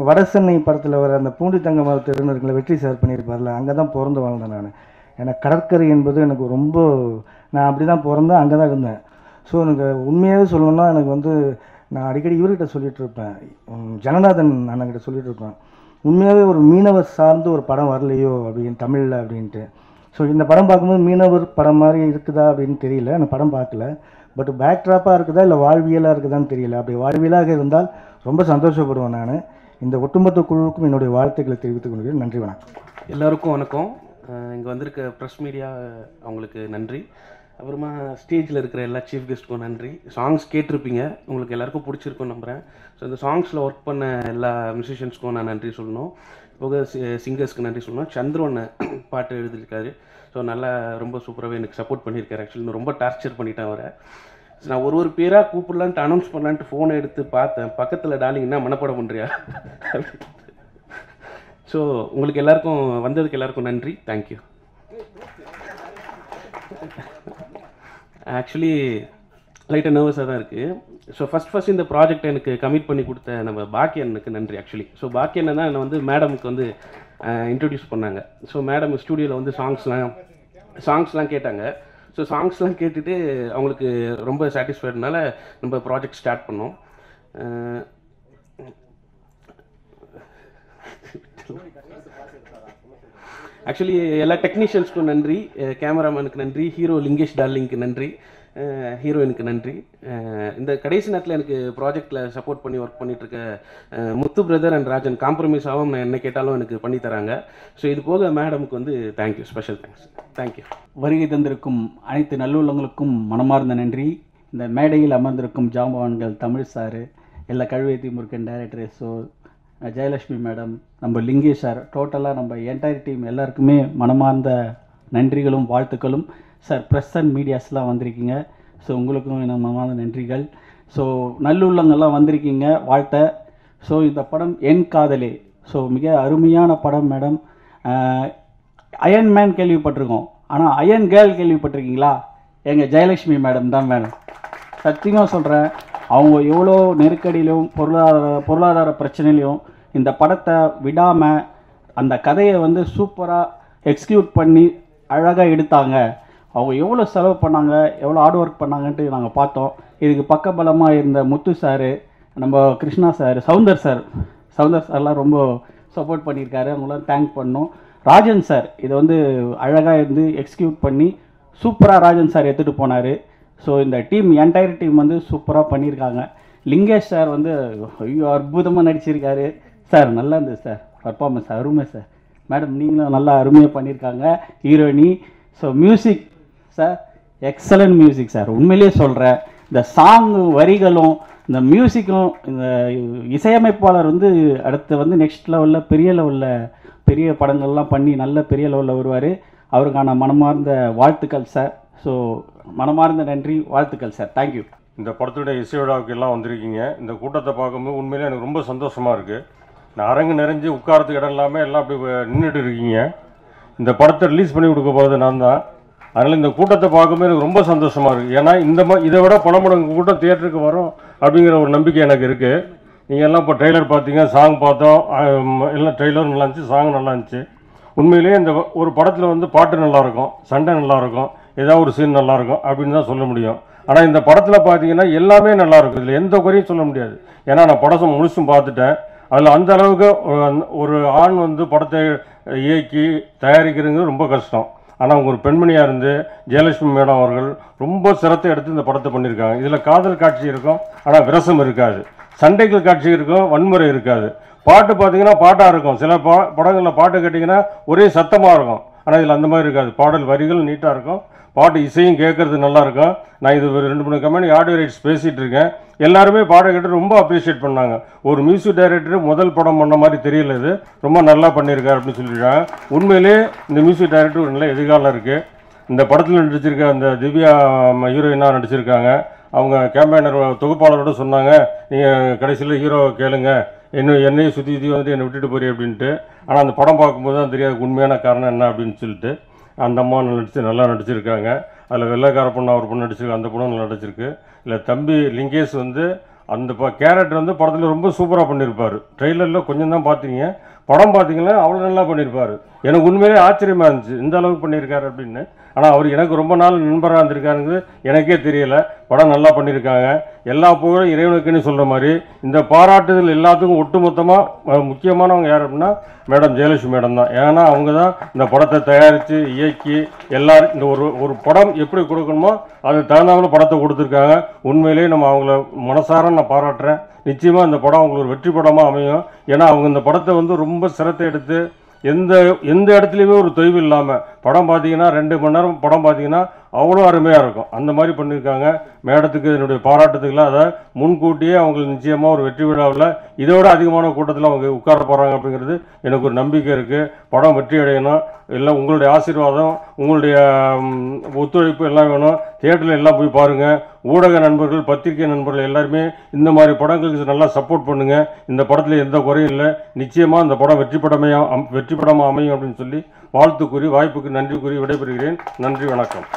வடசென்னை படத்தில் வர அந்த பூண்டி தங்க மரத்தெருன்னு இருக்குல்ல, வெற்றி சார் பண்ணியிருப்பார்ல, அங்கே தான் பிறந்து வாழ்ந்தேன் நான். எனக்கு கடற்கரை என்பது எனக்கு ரொம்ப, நான் அப்படி தான் பிறந்தேன், அங்கே தான் இருந்தேன். ஸோ எனக்கு உண்மையாகவே சொல்லணும்னா எனக்கு வந்து நான் அடிக்கடி இவர்கிட்ட சொல்லிகிட்டு இருப்பேன், ஜனநாதன் அண்ணன்கிட்ட சொல்லிகிட்டு இருப்பேன், உண்மையாகவே ஒரு மீனவர் சார்ந்து ஒரு படம் வரலையோ அப்படின்னு தமிழில் அப்படின்ட்டு. ஸோ இந்த படம் பார்க்கும்போது மீனவர் படம் மாதிரி இருக்குதா அப்படின்னு தெரியல, நான் படம் பார்க்கல. பட் பேக்ட்ராப்பாக இருக்குதா இல்லை வாழ்வியலாக இருக்குதான்னு தெரியல. அப்படி வாழ்வியலாக இருந்தால் ரொம்ப சந்தோஷப்படுவேன் நான். இந்த ஒட்டுமொத்த குழுவுக்கும் என்னுடைய வாழ்த்துக்களை தெரிவித்துக் கொள்கிறேன். நன்றி, வணக்கம். எல்லாருக்கும் வணக்கம். இங்கே வந்திருக்க ப்ரெஸ் மீடியா அவங்களுக்கு நன்றி. அப்புறமா ஸ்டேஜில் இருக்கிற எல்லா சீஃப் கெஸ்ட்டுக்கும் நன்றி. சாங்ஸ் கேட்டிருப்பீங்க, உங்களுக்கு எல்லாருக்கும் பிடிச்சிருக்குன்னு நம்புகிறேன். ஸோ இந்த சாங்ஸில் ஒர்க் பண்ண எல்லா மியூசிஷியன்ஸ்க்கும் நான் நன்றி சொல்லணும். போக சிங்கர்ஸ்க்கு நன்றி சொல்லணும். சந்திரன் பாட்டு எழுதியிருக்காரு. ஸோ நல்லா ரொம்ப சூப்பராகவே எனக்கு சப்போர்ட் பண்ணியிருக்காரு. ஆக்சுவலி நான் ரொம்ப டார்ச்சர் பண்ணிட்டேன் அவரை. நான் ஒரு பேராக கூப்பிடலான்ட்டு அனௌன்ஸ் பண்ணலான்ட்டு ஃபோனை எடுத்து பார்த்தேன். பக்கத்தில் டாலிங்கன்னா மனப்படம் பண்ணுறியா? ஸோ உங்களுக்கு எல்லாருக்கும் வந்ததுக்கு எல்லாருக்கும் நன்றி. தேங்க்யூ. ஆக்சுவலி லைட்டாக நர்வஸாக தான் இருக்குது. ஸோ ஃபஸ்ட் இந்த ப்ராஜெக்ட் எனக்கு கமிட் பண்ணி கொடுத்த நம்ம பாக்கியனுக்கு நன்றி. ஆக்சுவலி ஸோ பாக்கியன் தான் என்னை வந்து மேடமுக்கு வந்து இன்ட்ரடியூஸ் பண்ணாங்க. ஸோ மேடம் ஸ்டூடியோவில் வந்து சாங்ஸ்லாம் கேட்டாங்க. ஸோ சாங்ஸ்லாம் கேட்டுட்டு அவங்களுக்கு ரொம்ப சாட்டிஸ்ஃபைடுனால நம்ம ப்ராஜெக்ட் ஸ்டார்ட் பண்ணோம். ஆக்சுவலி எல்லா டெக்னீஷியன்ஸ்க்கும் நன்றி, கேமராமேனுக்கு நன்றி, ஹீரோ லிங்கேஷ் டார்லிங்க்கு நன்றி, ஹீரோயினுக்கு நன்றி. இந்த கடைசி நேரத்தில் எனக்கு ப்ராஜெக்டில் சப்போர்ட் பண்ணி ஒர்க் பண்ணிகிட்ருக்க Muthu brother and Rajan compromise ஆகும் நான் என்ன கேட்டாலும் எனக்கு பண்ணி தராங்க. ஸோ இது போக மேடமுக்கு வந்து தேங்க்யூ, ஸ்பெஷல் தேங்க்ஸ். தேங்க்யூ. வருகை தந்திருக்கும் அனைத்து நல்லுள்ளங்களுக்கும் மனமார்ந்த நன்றி. இந்த மேடையில் அமர்ந்திருக்கும் ஜாம்பவான்கள் தமிழ் சார், எல்லா Kazhuvethi Murugan director, so Jayalakshmi madam, நம்ம லிங்கேஷ் சார், டோட்டலாக நம்ம என்டையர் டீம் எல்லாருக்குமே மனமார்ந்த நன்றிகளும் வாழ்த்துக்களும். சார் ப்ரெஸ் அண்ட் மீடியாஸ்லாம் வந்திருக்கீங்க, ஸோ உங்களுக்கும் என்ன மனமார்ந்த நன்றிகள். ஸோ நல்லுள்ளங்கள்லாம் வந்திருக்கீங்க வாழ்த்த. ஸோ இந்த படம் என் காதலே, ஸோ மிக அருமையான படம் மேடம். அயன் மேன் கேள்விப்பட்டிருக்கோம், ஆனால் அயன் கேர்ள் கேள்விப்பட்டிருக்கீங்களா? எங்கள் ஜெயலட்சுமி மேடம் தான் மேடம். சத்தியமாக சொல்கிறேன், அவங்க எவ்வளோ நெருக்கடியிலும் பொருளாதார பிரச்சனையிலையும் இந்த படத்தை விடாமல் அந்த கதையை வந்து சூப்பராக எக்ஸிக்யூட் பண்ணி அழகாக எடுத்தாங்க. அவங்க எவ்வளோ செலவு பண்ணாங்க, எவ்வளோ ஹார்ட் ஒர்க் பண்ணாங்கன்ட்டு நாங்கள் பார்த்தோம். இதுக்கு பக்கபலமாக இருந்த முத்து சார், நம்ம கிருஷ்ணா சார், சவுந்தர் சார்லாம் ரொம்ப சப்போர்ட் பண்ணியிருக்காரு. அவங்களாம் தேங்க் பண்ணோம். ராஜன் சார் இதை வந்து அழகாக இருந்து எக்ஸிக்யூட் பண்ணி சூப்பராக ராஜன் சார் எடுத்துகிட்டு போனார். ஸோ இந்த டீம் என்டையர் டீம் வந்து சூப்பராக பண்ணியிருக்காங்க. லிங்கேஷ் சார் வந்து ஐயோ அற்புதமாக நடிச்சிருக்காரு சார். நல்லா இருந்தது சார் பர்ஃபார்மன்ஸ், அருமை சார். மேடம் நீங்களும் நல்லா அருமையாக பண்ணியிருக்காங்க, ஹீரோயினி. So music sir, excellent music sir. உண்மையிலே சொல்கிறேன், இந்த சாங்கு வரிகளும் இந்த மியூசிக்கும் இந்த இசையமைப்பாளர் வந்து அடுத்து வந்து நெக்ஸ்ட் லெவலில் பெரிய படங்கள்லாம் பண்ணி நல்ல பெரிய லெவலில் வருவார். அவருக்கான மனமார்ந்த வாழ்த்துக்கள் சார். ஸோ மனமார்ந்த நன்றி, வாழ்த்துக்கள் சார். தேங்க்யூ. இந்த படத்துடைய இசை விழாவுக்கு எல்லாம் வந்திருக்கீங்க. இந்த கூட்டத்தை பார்க்கும்போது உண்மையிலே எனக்கு ரொம்ப சந்தோஷமாக இருக்குது. நான் அரங்கு நிறைஞ்சு உட்காரத்துக்கு இடம் இல்லாமல் எல்லாம் அப்படி நின்றுட்டு இருக்கீங்க. இந்த படத்தை ரிலீஸ் பண்ணி கொடுக்க போகிறது நான் தான். அதனால் இந்த கூட்டத்தை பார்க்கும்போது எனக்கு ரொம்ப சந்தோஷமாக இருக்குது. ஏன்னா இதை விட பல மடங்கு கூட்டம் தியேட்டருக்கு வரும் அப்படிங்கிற ஒரு நம்பிக்கை எனக்கு இருக்குது. நீங்கள் எல்லாம் இப்போ ட்ரெய்லர் பார்த்தீங்க, சாங் பார்த்தோம், எல்லாம் ட்ரெய்லரும் நல்லா இருந்துச்சு, சாங் நல்லா இருந்துச்சு. உண்மையிலேயே இந்த ஒரு படத்தில் வந்து பாட்டு நல்லாயிருக்கும், சண்டை நல்லாயிருக்கும், ஏதாவது ஒரு சீன் நல்லாயிருக்கும் அப்படின்னு தான் சொல்ல முடியும். ஆனால் இந்த படத்தில் பார்த்தீங்கன்னா எல்லாமே நல்லாயிருக்கும், இதில் எந்த குறையும் சொல்ல முடியாது. ஏன்னா நான் படம் முழுசும் பார்த்துட்டேன். அதில் அந்த அளவுக்கு ஒரு ஆண் வந்து படத்தை இயக்கி தயாரிக்கிறதுங்கிறது ரொம்ப கஷ்டம். ஆனால் அவங்க ஒரு பெண்மணியாக இருந்து ஜெயலட்சுமி மேடம் அவர்கள் ரொம்ப சிரத்தை எடுத்து இந்த படத்தை பண்ணியிருக்காங்க. இதில் காதல் காட்சி இருக்கும், ஆனால் விரசம் இருக்காது. சண்டைகள் காட்சி இருக்கும், வன்முறை இருக்காது. பாட்டு பார்த்தீங்கன்னா பாட்டாக இருக்கும். சில படங்களில் பாட்டு கேட்டிங்கன்னா ஒரே சத்தமாக இருக்கும். ஆனால் இதில் அந்த மாதிரி இருக்காது. பாடல் வரிகள் நீட்டாக இருக்கும், பாட்டு இசையும் கேட்குறது நல்லாயிருக்கும். நான் இது ஒரு 2-3 கம்பெனி ஆடியோ ரைட்ஸ் பேசிகிட்டு இருக்கேன். எல்லாருமே பாட்டை கேட்டு ரொம்ப அப்ரிஷியேட் பண்ணாங்க. ஒரு மியூசிக் டைரக்டர் முதல் படம் பண்ண மாதிரி தெரியல, இது ரொம்ப நல்லா பண்ணியிருக்காரு அப்படின்னு சொல்லியிருக்காங்க. உண்மையிலே இந்த மியூசிக் டைரக்டர் ஒரு நல்ல எதிர்காலம் இருக்குது. இந்த படத்தில் நடிச்சிருக்க அந்த திவ்யா ஹீரோயினாக நடிச்சிருக்காங்க. அவங்க கேம்பெயினர் தொகுப்பாளரோட சொன்னாங்க, நீங்கள் கடைசியில் ஹீரோவை கேளுங்க, என்னையும் சுற்றி வந்துட்டு என்னை விட்டுட்டு போறீ அப்படின்ட்டு. ஆனால் அந்த படம் பார்க்கும்போது தான் தெரியாது உண்மையான காரணம் என்ன அப்படின்னு சொல்லிட்டு. அந்த அம்மா நல்லா நடிச்சிருக்காங்க. அதில் வெள்ளைக்கார பொண்ணு அவர் பொண்ணு நடிச்சிருக்கு, அந்த பொண்ணு நல்லா நடிச்சிருக்கு. இல்லை தம்பி லிங்கேஷ் வந்து அந்த கேரக்டர் வந்து படத்தில் ரொம்ப சூப்பராக பண்ணியிருப்பார். ட்ரெய்லரில் கொஞ்சம் தான் பார்த்தீங்க, படம் பார்த்தீங்கன்னா அவ்வளோ நல்லா பண்ணியிருப்பார். எனக்கு உண்மையிலே ஆச்சரியமாக இருந்துச்சு இந்த அளவுக்கு பண்ணியிருக்காரு அப்படின்னு. ஆனால் அவர் எனக்கு ரொம்ப நாள் நண்பராக இருந்திருக்காருங்கிறது எனக்கே தெரியலை. படம் நல்லா பண்ணியிருக்காங்க. எல்லா புகழும் இறைவனுக்குன்னு சொல்கிற மாதிரி இந்த பாராட்டுதல் எல்லாத்துக்கும் ஒட்டுமொத்தமாக முக்கியமானவங்க யார் அப்படின்னா மேடம் ஜெயலட்சுமி மேடம் தான். ஏன்னா அவங்க தான் இந்த படத்தை தயாரித்து இயக்கி எல்லாரும் இந்த ஒரு படம் எப்படி கொடுக்கணுமோ அதுக்கு தகுந்தாமல் படத்தை கொடுத்துருக்காங்க. உண்மையிலேயே நம்ம அவங்கள மனசார நான் பாராட்டுறேன். நிச்சயமாக இந்த படம் அவங்களுக்கு ஒரு வெற்றி படமாக அமையும். ஏன்னா அவங்க இந்த படத்தை வந்து ரொம்ப சிரத்தை எடுத்து எந்த இடத்துலையுமே ஒரு தொய்வு இல்லாமல் படம் பார்த்தீங்கன்னா 2 மணி நேரம் படம் பார்த்தீங்கன்னா அவ்வளோ அருமையாக இருக்கும். அந்த மாதிரி பண்ணியிருக்காங்க. மேடத்துக்கு என்னுடைய பாராட்டுத்துக்கெல்லாம் அதை முன்கூட்டியே அவங்களுக்கு நிச்சயமாக ஒரு வெற்றி விழாவில் இதோட அதிகமான கூட்டத்தில் அவங்க உட்கார போகிறாங்க அப்படிங்கிறது எனக்கு ஒரு நம்பிக்கை இருக்குது. படம் வெற்றி அடையணும். எல்லாம் உங்களுடைய ஆசீர்வாதம், உங்களுடைய ஒத்துழைப்பு எல்லாம் வேணும். தியேட்டரில் எல்லாம் போய் பாருங்கள். ஊடக நண்பர்கள், பத்திரிகை நண்பர்கள் எல்லாருமே இந்த மாதிரி படங்களுக்கு நல்லா சப்போர்ட் பண்ணுங்கள். இந்த படத்தில் எந்த குறையும் இல்லை. நிச்சயமாக இந்த படம் வெற்றி படமாக அமையும் அப்படின்னு சொல்லி வாழ்த்து கூறி வாய்ப்புக்கு நன்றி கூறி விடைபெறுகிறேன். நன்றி, வணக்கம்.